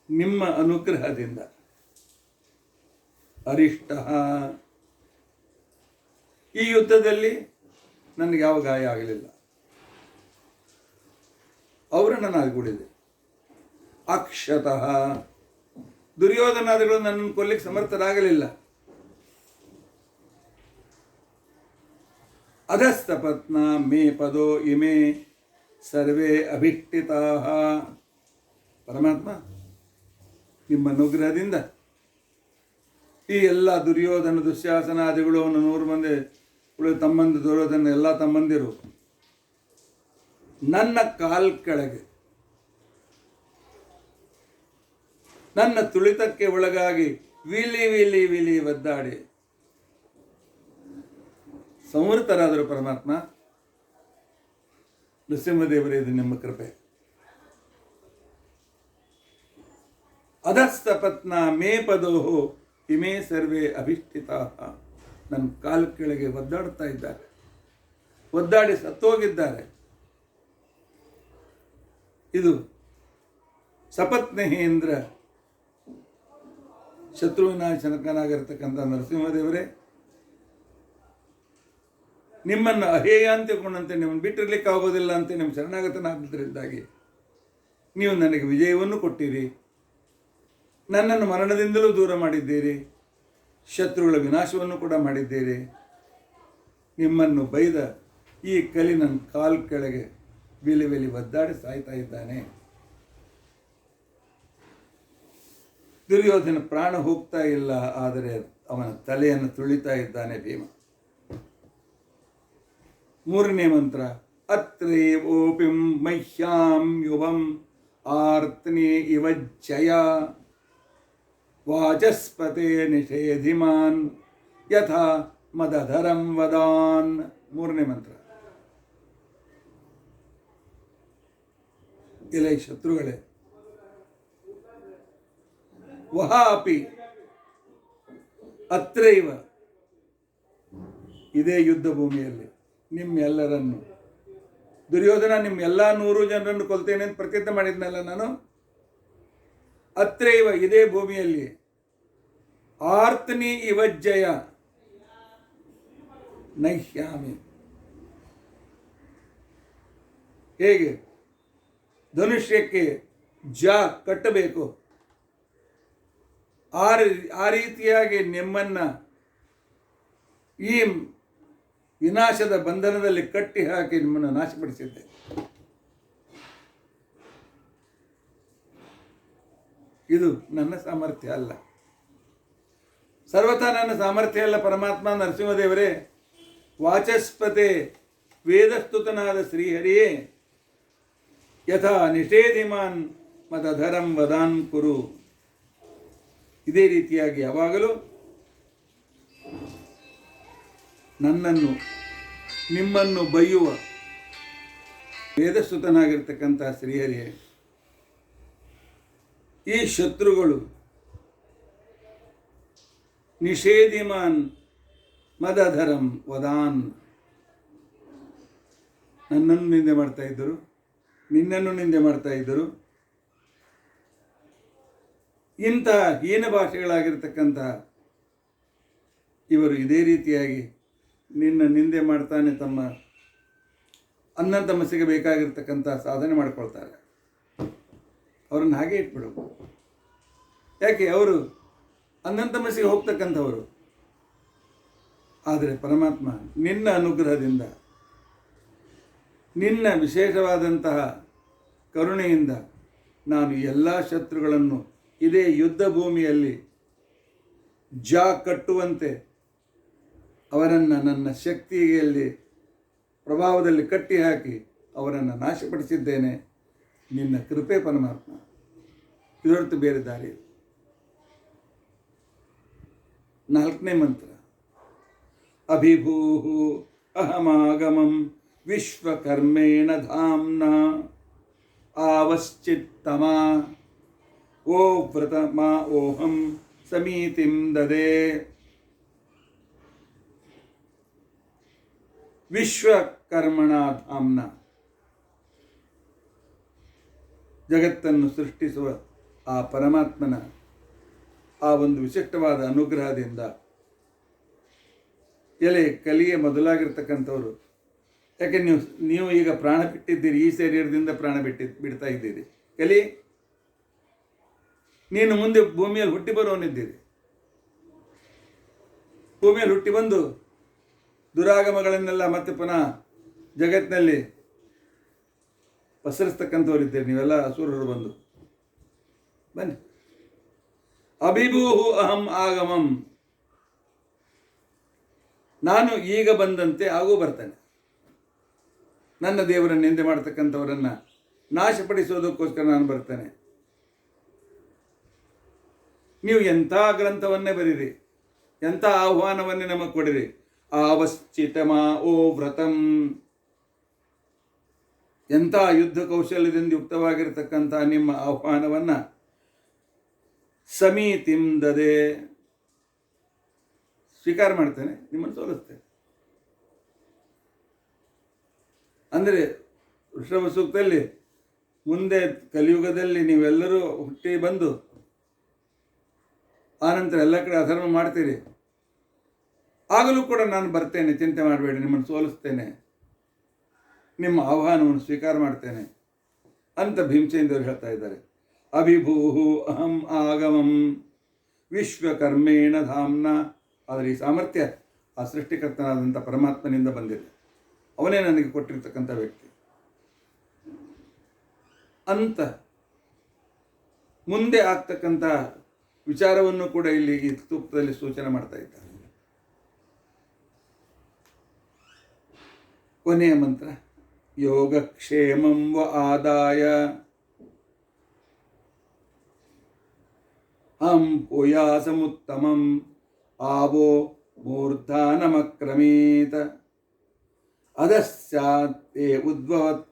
Speaker 1: ನಿಮ್ಮ ಅನುಗ್ರಹದಿಂದ ಅರಿಷ್ಟ, ಈ ಯುದ್ಧದಲ್ಲಿ ನನಗೆ ಯಾವ ಗಾಯ ಆಗಲಿಲ್ಲ, ಅವರನ್ನು ನಾಲ್ಕೂಡಿದೆ. ಅಕ್ಷತಃ, ದುರ್ಯೋಧನಾದಿಗಳು ನನ್ನನ್ನು ಕೊಲ್ಲಿಕ್ಕೆ ಸಮರ್ಥರಾಗಲಿಲ್ಲ. ಅಧಸ್ತಪತ್ನ ಮೇ ಪದೋ ಇಮೇ ಸರ್ವೇ ಅಭಿಷ್ಟಿತಾಃ. ಪರಮಾತ್ಮ ನಿಮ್ಮ ಅನುಗ್ರಹದಿಂದ ಈ ಎಲ್ಲ ದುರ್ಯೋಧನ ದುಶ್ಯಾಸನಾದಿಗಳು 100 ಮಂದಿ ತಮ್ಮಂದು ದುರ್ಯೋಧನ ಎಲ್ಲ ತಮ್ಮಂದಿರು ನನ್ನ ಕಾಲ್ ಕೆಳಗೆ ನನ್ನ ತುಳಿತಕ್ಕೆ ಒಳಗಾಗಿ ವಿಲಿ ವಿಲಿ ವಿಲಿ ಒದ್ದಾಡಿ ಸಂವೃತರಾದರು. ಪರಮಾತ್ಮ ನರಸಿಂಹದೇವರೇ, ಇದು ನಿಮ್ಮ ಕೃಪೆ. ಅಧಸ್ತಪತ್ನ ಮೇ ಪದೋ ಇಮೇ ಸರ್ವೇ ಅಭಿಷ್ಟಿತಾ. ನನ್ನ ಕಾಲ ಕೆಳಗೆ ಒದ್ದಾಡ್ತಾ ಇದ್ದಾರೆ, ಒದ್ದಾಡಿ ಸತ್ತೋಗಿದ್ದಾರೆ. ಇದು ಸಪತ್ನೇಂದ್ರ ಶತ್ರುವಿನಾಶನಕನಾಗಿರ್ತಕ್ಕಂಥ ನರಸಿಂಹದೇವರೇ, ನಿಮ್ಮನ್ನು ಅಹೇಯ ಅಂತ ತಿಳ್ಕೊಂಡಂತೆ ನಿಮ್ಮನ್ನು ಬಿಟ್ಟಿರ್ಲಿಕ್ಕೆ ಆಗೋದಿಲ್ಲ ಅಂತ ನಿಮ್ಮ ಶರಣಾಗತನಾಗಿದ್ದರಿಂದಾಗಿ ನೀವು ನನಗೆ ವಿಜಯವನ್ನು ಕೊಟ್ಟಿರಿ, ನನ್ನನ್ನು ಮರಣದಿಂದಲೂ ದೂರ ಮಾಡಿದ್ದೀರಿ, ಶತ್ರುಗಳ ವಿನಾಶವನ್ನು ಕೂಡ ಮಾಡಿದ್ದೀರಿ. ನಿಮ್ಮನ್ನು ಬೈದ ಈ ಕಲಿ ನನ್ನ ಕಾಲ್ ಕೆಳಗೆ ವಿಲಿ ವಿಲಿ ಒದ್ದಾಡಿ ಸಾಯ್ತಾ ಇದ್ದಾನೆ. ದುರ್ಯೋಧನ ಪ್ರಾಣ ಹೋಗ್ತಾ ಇಲ್ಲ, ಆದರೆ ಅವನ ತಲೆಯನ್ನು ತುಳಿತಾ ಇದ್ದಾನೆ ಭೀಮ. ಮೂರನೇ ಮಂತ್ರ ಅತ್ರೇವೋಪಿಂ ಮಹ್ಯಾಂ ಯುವಂ ಆರ್ತನೆ ಇವಜ್ಜಯ ವಾಚಸ್ಪತೆ ನಿಷೇಧಿಮಾನ್ ಯಥಾ ಮದಧರಂ ವದಾನ್. ಮೂರನೇ ಮಂತ್ರ. ಎಲೆ ಶತ್ರುಗಳೇ, ವಹಾಪಿ ಅತ್ರೈವ, ಇದೇ ಯುದ್ಧ ಭೂಮಿಯಲ್ಲಿ ನಿಮ್ಮೆಲ್ಲರನ್ನು, ದುರ್ಯೋಧನ ನಿಮ್ಮೆಲ್ಲ 100 ಜನರನ್ನು ಕೊಲ್ತೇನೆ ಅಂತ ಪ್ರತಿಜ್ಞೆ ಮಾಡಿದ್ನಲ್ಲ ನಾನು, ಅತ್ರೈವ ಇದೇ ಭೂಮಿಯಲ್ಲಿ, ಆರ್ತನಿ ಇವಜ್ಜಯ ನಹ್ಯಾಮಿ. ಹೇಗೆ ಧನುಷ್ಯಕ್ಕೆ ಜಾ ಕಟ್ಟಬೇಕು, ಆ ರೀತಿಯಾಗಿ ನಿಮ್ಮನ್ನ ಈ ವಿನಾಶದ ಬಂಧನದಲ್ಲಿ ಕಟ್ಟಿ ಹಾಕಿ ನಿಮ್ಮನ್ನು ನಾಶಪಡಿಸಿದ್ದೆ. ಇದು ನನ್ನ ಸಾಮರ್ಥ್ಯ ಅಲ್ಲ, ಸರ್ವಥಾ ನನ್ನ ಸಾಮರ್ಥ್ಯ ಅಲ್ಲ. ಪರಮಾತ್ಮ ನರಸಿಂಹದೇವರೇ, ವಾಚಸ್ಪತೆ ವೇದಸ್ತುತನಾದ ಶ್ರೀಹರಿಯೇ, ಯಥಾ ನಿಷೇಧಿಮಾನ್ ಮದಧರಂ ವದಾನ್ ಕುರು. ಇದೇ ರೀತಿಯಾಗಿ ಯಾವಾಗಲೂ ನನ್ನನ್ನು ನಿಮ್ಮನ್ನು ಬೈಯುವ ವೇದಸ್ತುತನಾಗಿರ್ತಕ್ಕಂಥ ಶ್ರೀಹರಿಯೇ, ಈ ಶತ್ರುಗಳು ನಿಷೇಧಿಮಾನ್ ಮದಧರಂ ವದಾನ್, ನನ್ನನ್ನು ನಿಂದೆ ಮಾಡ್ತಾ ಇದ್ದರು, ನಿನ್ನನ್ನು ನಿಂದೆ ಮಾಡ್ತಾ ಇದ್ದರು. ಇಂಥ ಹೀನ ಭಾಷೆಗಳಾಗಿರ್ತಕ್ಕಂಥ ಇವರು ಇದೇ ರೀತಿಯಾಗಿ ನಿನ್ನ ನಿಂದೆ ಮಾಡ್ತಾನೆ ತಮ್ಮ ಅನ್ನ ತಮಸ್ಸಿಗೆ ಬೇಕಾಗಿರ್ತಕ್ಕಂಥ ಸಾಧನೆ ಮಾಡ್ಕೊಳ್ತಾರೆ. ಅವರನ್ನು ಹಾಗೆ ಇಟ್ಬಿಡು. ಯಾಕೆ? ಅವರು ಅನ್ನ ತಮಸ್ಸಿಗೆ ಹೋಗ್ತಕ್ಕಂಥವರು. ಆದರೆ ಪರಮಾತ್ಮ ನಿನ್ನ ಅನುಗ್ರಹದಿಂದ, ನಿನ್ನ ವಿಶೇಷವಾದಂತಹ ಕರುಣೆಯಿಂದ ನಾನು ಎಲ್ಲ ಶತ್ರುಗಳನ್ನು ಇದೇ ಯುದ್ಧ ಭೂಮಿಯಲ್ಲಿ ಜಾ ಕಟ್ಟುವಂತೆ ಅವರನ್ನು ನನ್ನ ಶಕ್ತಿಯಲ್ಲಿ ಪ್ರಭಾವದಲ್ಲಿ ಕಟ್ಟಿ ಹಾಕಿ ಅವರನ್ನು ನಾಶಪಡಿಸಿದ್ದೇನೆ. ನಿನ್ನ ಕೃಪೆ ಪರಮಾತ್ಮ, ಇದರೊತ್ತು ಬೇರೆ ದಾರಿ. 4ನೇ ಮಂತ್ರ. ಅಭಿಭೂಃ ಅಹಮಾಗಮಂ ವಿಶ್ವಕರ್ಮೇಣ ಧಾಮ್ನಾ ಆವಶ್ಚಿತ್ತಮ ಓ ವ್ರತಮ ಓಹಂ ಸಮೀತಿಂ ದದೆ. ವಿಶ್ವಕರ್ಮಣ ಧಾಮ್ನ, ಜಗತ್ತನ್ನು ಸೃಷ್ಟಿಸುವ ಆ ಪರಮಾತ್ಮನ ಆ ಒಂದು ವಿಶಿಷ್ಟವಾದ ಅನುಗ್ರಹದಿಂದ, ಎಲೆ ಕಲಿಯ ಮೊದಲಾಗಿರ್ತಕ್ಕಂಥವರು, ಯಾಕೆ ನೀವು ಈಗ ಪ್ರಾಣ ಬಿಟ್ಟಿದ್ದೀರಿ, ಈ ಶರೀರದಿಂದ ಪ್ರಾಣ ಬಿಡ್ತಾ ಇದ್ದೀರಿ. ಕಲಿ, ನೀನು ಮುಂದೆ ಭೂಮಿಯಲ್ಲಿ ಹುಟ್ಟಿ ಬರುವವನಿದ್ದೀರಿ. ಭೂಮಿಯಲ್ಲಿ ಹುಟ್ಟಿ ಬಂದು ದುರಾಗಮಗಳನ್ನೆಲ್ಲ ಮತ್ತೆ ಪುನಃ ಜಗತ್ತಿನಲ್ಲಿ ಪಸರಿಸ್ತಕ್ಕಂಥವರಿದ್ದೀರಿ. ನೀವೆಲ್ಲ ಅಸುರರು ಬಂದು ಬನ್ನಿ. ಅಭಿಭೂಹು ಅಹಂ ಆಗಮಂ, ನಾನು ಈಗ ಬಂದಂತೆ ಆಗೂ ಬರ್ತೇನೆ. ನನ್ನ ದೇವರನ್ನು ನಿಂದೆ ಮಾಡ್ತಕ್ಕಂಥವರನ್ನು ನಾಶಪಡಿಸೋದಕ್ಕೋಸ್ಕರ ನಾನು ಬರ್ತೇನೆ. ನೀವು ಎಂಥ ಗ್ರಂಥವನ್ನೇ ಬರೀರಿ, ಎಂಥ ಆಹ್ವಾನವನ್ನೇ ನಮಗೆ ಕೊಡಿರಿ. ಆವಶ್ಚಿತಮಾ ಓ ವ್ರತಂ, ಎಂಥ ಯುದ್ಧ ಕೌಶಲ್ಯದಿಂದ ಯುಕ್ತವಾಗಿರ್ತಕ್ಕಂಥ ನಿಮ್ಮ ಆಹ್ವಾನವನ್ನು ಸಮೀತಿಂ ದದೆ, ಸ್ವೀಕಾರ ಮಾಡ್ತೇನೆ, ನಿಮ್ಮನ್ನು ಸೋಲಿಸ್ತೇನೆ. ಅಂದರೆ ಋಷಭ ಸೂಕ್ತದಲ್ಲಿ ಮುಂದೆ ಕಲಿಯುಗದಲ್ಲಿ ನೀವೆಲ್ಲರೂ ಹುಟ್ಟಿ ಬಂದು ಆನಂತರ ಎಲ್ಲ ಕಡೆ ಅಧರ್ಮ ಮಾಡ್ತೀರಿ, ಆಗಲೂ ಕೂಡ ನಾನು ಬರ್ತೇನೆ, ಚಿಂತೆ ಮಾಡಬೇಡಿ, ನಿಮ್ಮನ್ನು ಸೋಲಿಸ್ತೇನೆ, ನಿಮ್ಮ ಆಹ್ವಾನವನ್ನು ಸ್ವೀಕಾರ ಮಾಡ್ತೇನೆ ಅಂತ ಭೀಮಸೇನದೇವರು ಹೇಳ್ತಾ ಇದ್ದಾರೆ. ಅಭಿಭೂಹು ಅಹಂ ಆಗಮಂ ವಿಶ್ವಕರ್ಮೇಣ ಧಾಮ್ನ. ಆದರೆ ಈ ಸಾಮರ್ಥ್ಯ ಆ ಸೃಷ್ಟಿಕರ್ತನಾದಂಥ ಪರಮಾತ್ಮನಿಂದ ಬಂದಿದೆ, ಅವನೇ ನನಗೆ ಕೊಟ್ಟಿರ್ತಕ್ಕಂಥ ವ್ಯಕ್ತಿ ಅಂತ ಮುಂದೆ ಆಗ್ತಕ್ಕಂಥ ವಿಚಾರವನ್ನು ಕೂಡ ಇಲ್ಲಿ ಈ ಸೂಕ್ತದಲ್ಲಿ ಸೂಚನೆ ಮಾಡ್ತಾ ಇದ್ದಾರೆ. ಕೊನೆಯ ಮಂತ್ರ ಯೋಗಕ್ಷೇಮಂ ವ ಆದಾಯ ಹಂ ಭೂಯಾಸಮುತ್ತಮಂ ಆವೋ ಮೂರ್ಧಾನಮಕ್ರಮೀತ ಅಧಸ್ಯಾತ್ತೇ ಉದ್ಭವತ್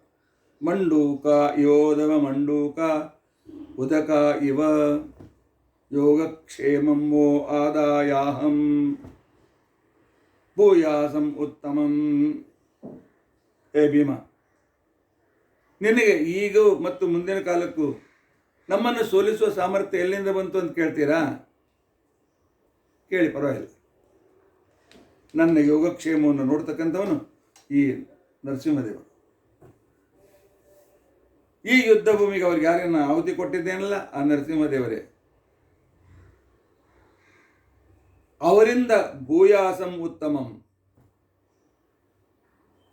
Speaker 1: ಮಂಡೂಕ ಯೋಧವ ಮಂಡೂಕ ಉದಕ ಇವ ಯೋಗಕ್ಷೇಮಂ ವೋ ಆದಾಯಾಹಂ ಭೂಯಾಸಂ ಉತ್ತಮಂ. ಏ ಭೀಮ, ನಿನಗೆ ಈಗ ಮತ್ತು ಮುಂದಿನ ಕಾಲಕ್ಕೂ ನಮ್ಮನ್ನು ಸೋಲಿಸುವ ಸಾಮರ್ಥ್ಯ ಎಲ್ಲಿಂದ ಬಂತು ಅಂತ ಕೇಳ್ತೀರಾ? ಕೇಳಿ, ಪರವಾಗಿಲ್ಲ. ನನ್ನ ಯೋಗಕ್ಷೇಮವನ್ನು ನೋಡ್ತಕ್ಕಂಥವನು ಈ ನರಸಿಂಹದೇವರು. ಈ ಯುದ್ಧ ಭೂಮಿಗೆ ಅವ್ರಿಗೆ ಯಾರನ್ನ ಆಹುತಿ ಕೊಟ್ಟಿದ್ದೇನಲ್ಲ, ಆ ನರಸಿಂಹದೇವರೇ. ಅವರಿಂದ ಭೂಯಾಸಂ ಉತ್ತಮಂ,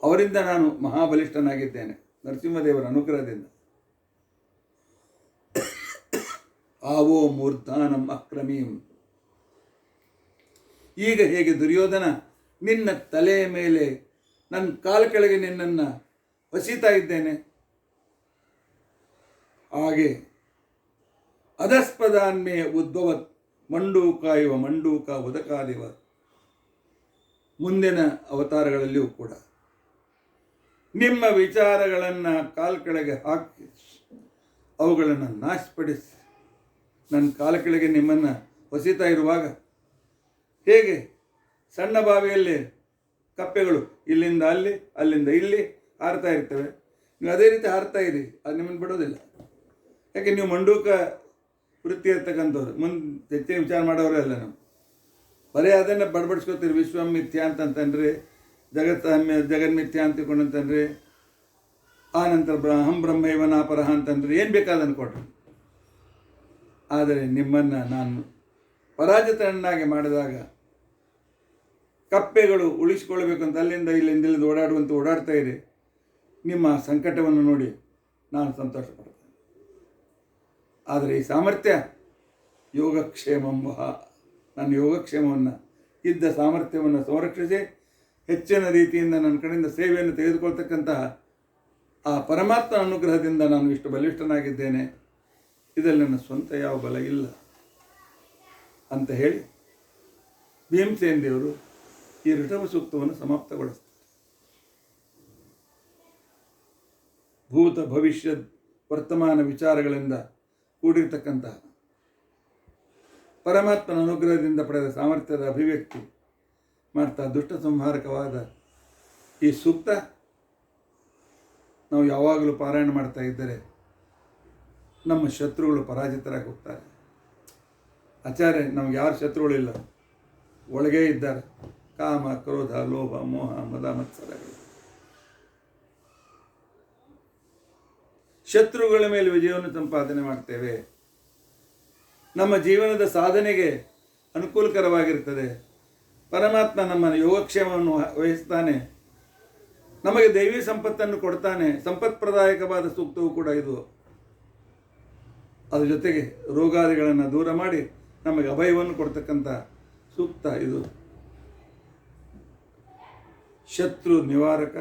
Speaker 1: ಅವರಿಂದ ನಾನು ಮಹಾಬಲಿಷ್ಠನಾಗಿದ್ದೇನೆ ನರಸಿಂಹದೇವರ ಅನುಗ್ರಹದಿಂದ. ಆವೋ ಮೂರ್ಧಾನಂ ಅಕ್ರಮೀಂ, ಈಗ ಹೇಗೆ ದುರ್ಯೋಧನ ನಿನ್ನ ತಲೆಯ ಮೇಲೆ ನನ್ನ ಕಾಲ ಕೆಳಗೆ ನಿನ್ನನ್ನು ಹೊಸಿತಾ ಇದ್ದೇನೆ, ಹಾಗೆ ಅಧಸ್ಪದಾನ್ಮೇ ಉದ್ಭವತ್ ಮಂಡೂಕ ಇವ ಮಂಡೂಕ ಉದಕಾದಿವ, ಮುಂದಿನ ಅವತಾರಗಳಲ್ಲಿಯೂ ಕೂಡ ನಿಮ್ಮ ವಿಚಾರಗಳನ್ನು ಕಾಲ ಕೆಳಗೆ ಹಾಕಿ ಅವುಗಳನ್ನು ನಾಶಪಡಿಸಿ ನನ್ನ ಕಾಲ ಕೆಳಗೆ ನಿಮ್ಮನ್ನು ಹೊಸಿತಾ ಇರುವಾಗ ಹೇಗೆ ಸಣ್ಣ ಬಾವಿಯಲ್ಲಿ ಕಪ್ಪೆಗಳು ಇಲ್ಲಿಂದ ಅಲ್ಲಿ ಅಲ್ಲಿಂದ ಇಲ್ಲಿ ಹಾರ್ತಾ ಇರ್ತವೆ, ನೀವು ಅದೇ ರೀತಿ ಹಾರ್ತಾ ಇರಿ, ಅದು ನಿಮ್ಮನ್ನು ಬಿಡೋದಿಲ್ಲ. ಯಾಕೆ ನೀವು ಮಂಡೂಕ ವೃತ್ತಿ ಇರ್ತಕ್ಕಂಥವ್ರು, ಮುಂದೆ ಹೆಚ್ಚಿನ ವಿಚಾರ ಮಾಡೋರೇ ಅಲ್ಲ. ನಾವು ಬರೀ ಅದನ್ನು ಬಡಬಡಿಸ್ಕೊತೀರಿ. ವಿಶ್ವ ಮಿಥ್ಯಾ ಅಂತಂತಂದ್ರಿ, ಜಗನ್ಮಿಥ್ಯಾ ಅಂತ ತಿಳ್ಕೊಂಡಂತಂದ್ರಿ, ಆ ನಂತರ ಅಹಂ ಬ್ರಹ್ಮೈವ ನಾಪರಹ ಅಂತಂದ್ರೆ ಏನು ಬೇಕಾದನ್ನು ಕೊಟ್ಟರು. ಆದರೆ ನಿಮ್ಮನ್ನು ನಾನು ಪರಾಜಿತನನ್ನಾಗಿ ಮಾಡಿದಾಗ ಕಪ್ಪೆಗಳು ಉಳಿಸಿಕೊಳ್ಬೇಕು ಅಂತ ಅಲ್ಲಿಂದ ಇಲ್ಲಿಂದ ಓಡಾಡುವಂತೆ ಓಡಾಡ್ತಾ ಇರಿ. ನಿಮ್ಮ ಸಂಕಟವನ್ನು ನೋಡಿ ನಾನು ಸಂತೋಷ ಪಡ್ತೇನೆ. ಆದರೆ ಈ ಸಾಮರ್ಥ್ಯ ಯೋಗಕ್ಷೇಮಂ ವಹ, ನನ್ನ ಯೋಗಕ್ಷೇಮವನ್ನು ಇದ್ದ ಸಾಮರ್ಥ್ಯವನ್ನು ಸಂರಕ್ಷಿಸಿ ಹೆಚ್ಚಿನ ರೀತಿಯಿಂದ ನನ್ನ ಕಡೆಯಿಂದ ಸೇವೆಯನ್ನು ತೆಗೆದುಕೊಳ್ತಕ್ಕಂತಹ ಆ ಪರಮಾತ್ಮ ಅನುಗ್ರಹದಿಂದ ನಾನು ಇಷ್ಟು ಬಲಿಷ್ಠನಾಗಿದ್ದೇನೆ, ಇದರಲ್ಲಿ ನನ್ನ ಸ್ವಂತ ಯಾವ ಬಲ ಇಲ್ಲ ಅಂತ ಹೇಳಿ ಭೀಮಸೇನ ದೇವರು ಈ ಋಷಭ ಸೂಕ್ತವನ್ನು ಸಮಾಪ್ತಗೊಳಿಸ್ತಾರೆ. ಭೂತ ಭವಿಷ್ಯ ವರ್ತಮಾನ ವಿಚಾರಗಳಿಂದ ಕೂಡಿರ್ತಕ್ಕಂತಹ ಪರಮಾತ್ಮನ ಅನುಗ್ರಹದಿಂದ ಪಡೆದ ಸಾಮರ್ಥ್ಯದ ಅಭಿವ್ಯಕ್ತಿ ಮಾಡ್ತಾ ದುಷ್ಟ ಸಂಹಾರಕವಾದ ಈ ಸೂಕ್ತ ನಾವು ಯಾವಾಗಲೂ ಪಾರಾಯಣ ಮಾಡ್ತಾ ಇದ್ದರೆ ನಮ್ಮ ಶತ್ರುಗಳು ಪರಾಜಿತರಾಗಿ ಹೋಗ್ತಾರೆ. ಆಚಾರ್ಯ, ನಮ್ಗೆ ಯಾರು ಶತ್ರುಗಳಿಲ್ಲ, ಒಳಗೇ ಇದ್ದಾರೆ. ಕಾಮ, ಕ್ರೋಧ, ಲೋಭ, ಮೋಹ, ಮದ, ಮತ್ಸರಗಳು. ಶತ್ರುಗಳ ಮೇಲೆ ವಿಜಯವನ್ನು ಸಂಪಾದನೆ ಮಾಡ್ತೇವೆ. ನಮ್ಮ ಜೀವನದ ಸಾಧನೆಗೆ ಅನುಕೂಲಕರವಾಗಿರ್ತದೆ. ಪರಮಾತ್ಮ ನಮ್ಮ ಯೋಗಕ್ಷೇಮವನ್ನು ವಹಿಸ್ತಾನೆ, ನಮಗೆ ದೈವಿ ಸಂಪತ್ತನ್ನು ಕೊಡ್ತಾನೆ. ಸಂಪತ್ಪ್ರದಾಯಕವಾದ ಸೂಕ್ತವೂ ಕೂಡ ಇದು. ಅದ್ರ ಜೊತೆಗೆ ರೋಗಾದಿಗಳನ್ನು ದೂರ ಮಾಡಿ ನಮಗೆ ಅಭಯವನ್ನು ಕೊಡ್ತಕ್ಕಂಥ ಸೂಕ್ತ ಇದು. ಶತ್ರು ನಿವಾರಕ,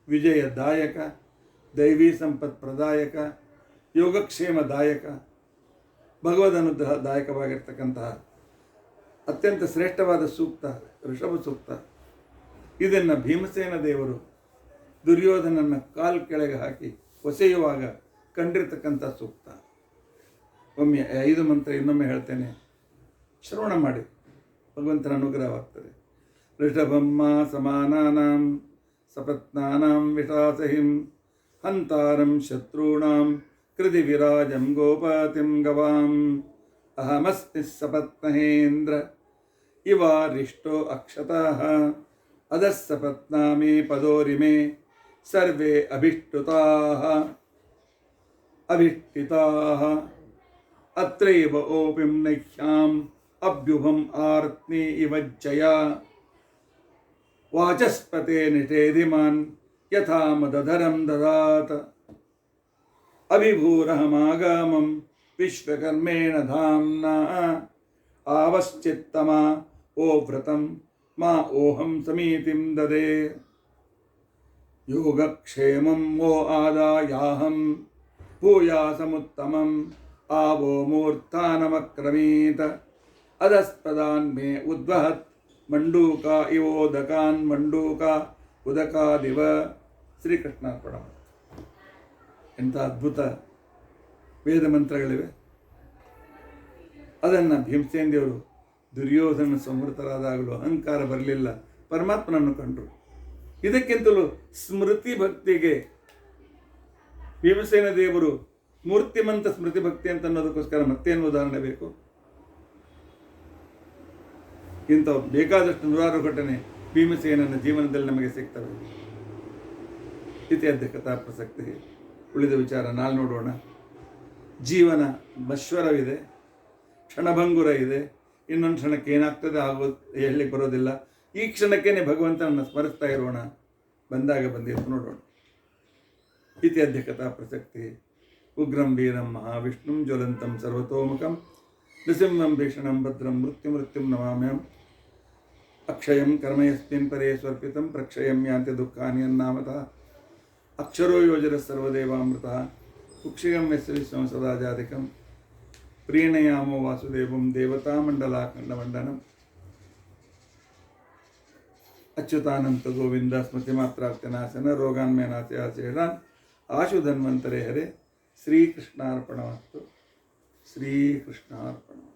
Speaker 1: ವಿಜಯದಾಯಕ, ದೈವಿ ಸಂಪತ್ ಪ್ರದಾಯಕ, ಯೋಗಕ್ಷೇಮದಾಯಕ, ಭಗವದ್ ಅನುಗ್ರಹದಾಯಕವಾಗಿರ್ತಕ್ಕಂತಹ ಅತ್ಯಂತ ಶ್ರೇಷ್ಠವಾದ ಸೂಕ್ತ ಋಷಭ ಸೂಕ್ತ. ಇದನ್ನು ಭೀಮಸೇನ ದೇವರು ದುರ್ಯೋಧನನ್ನು ಕಾಲು ಕೆಳಗೆ ಹಾಕಿ ಹೊಸೆಯುವಾಗ ಕಂಡಿರ್ತಕ್ಕಂಥ ಸೂಕ್ತ. ಒಮ್ಮೆ 5 ಮಂತ್ರ ಇನ್ನೊಮ್ಮೆ ಹೇಳ್ತೇನೆ, ಶ್ರವಣ ಮಾಡಿ, ಭಗವಂತನ ಅನುಗ್ರಹವಾಗ್ತದೆ. ಋಷಭಮ್ಮ ಸಮಾನಾನಾಂ ಸಪತ್ನಾನಾಂ ವಿಷಾಸಹಿಂ ಹಂತಾರಂ ಶತ್ರುಣಾಂ ಕೃತಿ ವಿರಾಜಂ ಗೋಪತಿಂ ಗವಾಂ ಅಹಮಸ್ತಿ ಸಪತ್ನಹೇಂದ್ರ ಇವಾರಿಷ್ಟೋ ಅಕ್ಷತಃ ಅಧಸ್ಸಪತ್ನಾಮೇ ಪದೋರಿಮೇ ಸರ್ವೇ ಅಭಿಷ್ಠಿತಾಃ ಅತ್ರೈವ ಓಪಿಂ ನಹ್ಯಾಂ ಅಭ್ಯುಭಂ ಆರ್ತ್ನಿ ಇವಜ್ಜಯ ವಾಚಸ್ಪತೆ ನಿಷೇಧಿಮಾನ್ ಯಥಾ ಮದಧರಂ ದದಾತ ಅವಿಭೂರಹಮಾಗಾಮಂ ವಿಶ್ವಕರ್ಮೇಣ ಧಾಮ್ನಾ ಆವಶ್ಚಿತ್ತಮ ಓ ವ್ರತಂ ಮಾ ಓಹಂ ಸಮೀತಿಂ ದದೆ. ಯೋಗಕ್ಷೇಮಂ ವೋ ಆದಾಯಾಹಂ ಭೂಯಾಸಮುತ್ತಮಂ आवो मूर्धानमक्रमीत अधस्पदान् मे उद्वहत् मंडूका इवोदकान् मंडूका उदकादिव ಶ್ರೀಕೃಷ್ಣಾರ್ಪಣ. ಎಂಥ ಅದ್ಭುತ ವೇದ ಮಂತ್ರಗಳಿವೆ. ಅದನ್ನು ಭೀಮಸೇನ ದೇವರು ದುರ್ಯೋಧನ ಸಂಹೃತರಾದಾಗಲೂ ಅಹಂಕಾರ ಬರಲಿಲ್ಲ, ಪರಮಾತ್ಮನನ್ನು ಕಂಡರು. ಇದಕ್ಕಿಂತಲೂ ಸ್ಮೃತಿ ಭಕ್ತಿಗೆ ಭೀಮಸೇನ ದೇವರು ಮೂರ್ತಿಮಂತ ಸ್ಮೃತಿ ಭಕ್ತಿ ಅಂತ ಅನ್ನೋದಕ್ಕೋಸ್ಕರ ಮತ್ತೇನು ಉದಾಹರಣೆ ಬೇಕು? ಇಂಥ ಬೇಕಾದಷ್ಟು ನೂರಾರು ಘಟನೆ ಭೀಮಸೇನನ ಜೀವನದಲ್ಲಿ ನಮಗೆ ಸಿಗ್ತವೆ. ಇತ್ಯಾದಿ ಕಥಾ ಪ್ರಸಕ್ತಿ. ಉಳಿದ ವಿಚಾರ ನಾಳೆ ನೋಡೋಣ. ಜೀವನ ನಶ್ವರವಿದೆ, ಕ್ಷಣಭಂಗುರ ಇದೆ. ಇನ್ನೊಂದು ಕ್ಷಣಕ್ಕೆ ಏನಾಗ್ತದೆ ಆಗೋದು ಹೇಳಲಿಕ್ಕೆ ಬರೋದಿಲ್ಲ. ಈ ಕ್ಷಣಕ್ಕೇನೆ ಭಗವಂತನನ್ನು ಸ್ಮರಿಸ್ತಾ ಇರೋಣ. ಬಂದಾಗ ಬಂದಿದ್ದು ನೋಡೋಣ. ಇತ್ಯಾದಿ ಕಥಾ ಪ್ರಸಕ್ತಿ. ಉಗ್ರಂ ವೀರಂ ಮಹಾವಿಷ್ಣುಂ ಜ್ವಲಂತಂ ಸರ್ವತೋಮುಖಂ ನೃಸಿಂಹಂ ಭೀಷಣಂ ಭದ್ರಂ ಮೃತ್ಯುಂ ನಮಾಮ್ಯಹಂ ಅಕ್ಷಯಂ ಕರ್ಮಯಸ್ಮಿನ್ ಪರೇ ಸ್ವರ್ಪಿತಂ ಪ್ರಕ್ಷಯಂ ಯಾಂತಿ ದುಃಖಾನಿ ಅನ್ನಾಮತಃ ಅಕ್ಷರೋ ಯೋಜರ ಸರ್ವದೇವಾಮೃತಃ ಕುಕ್ಷಿಗಂ ಯಸ್ಯ ವಿಶ್ವಂ ಸದಾ ಜಾತಿಕಂ ಪ್ರೀಣಯಾಮೋ ವಾಸುದೇವಂ ದೇವತಾಮಂಡಲಾಖಂಡಮಂಡನಂ ಅಚ್ಯುತಾನಂತ ಗೋವಿಂದ ಸ್ಮೃತಿಮಾತ್ರಾಪ್ತಿನಾಶನ ರೋಗಾನ್ಮೇನಾಶೇಷಾನ್ ಆಶು ಧನ್ವಂತರೇ ಹರೇ. ಶ್ರೀಕೃಷ್ಣಾರ್ಪಣಮಸ್ತು. ಶ್ರೀಕೃಷ್ಣಾರ್ಪಣ.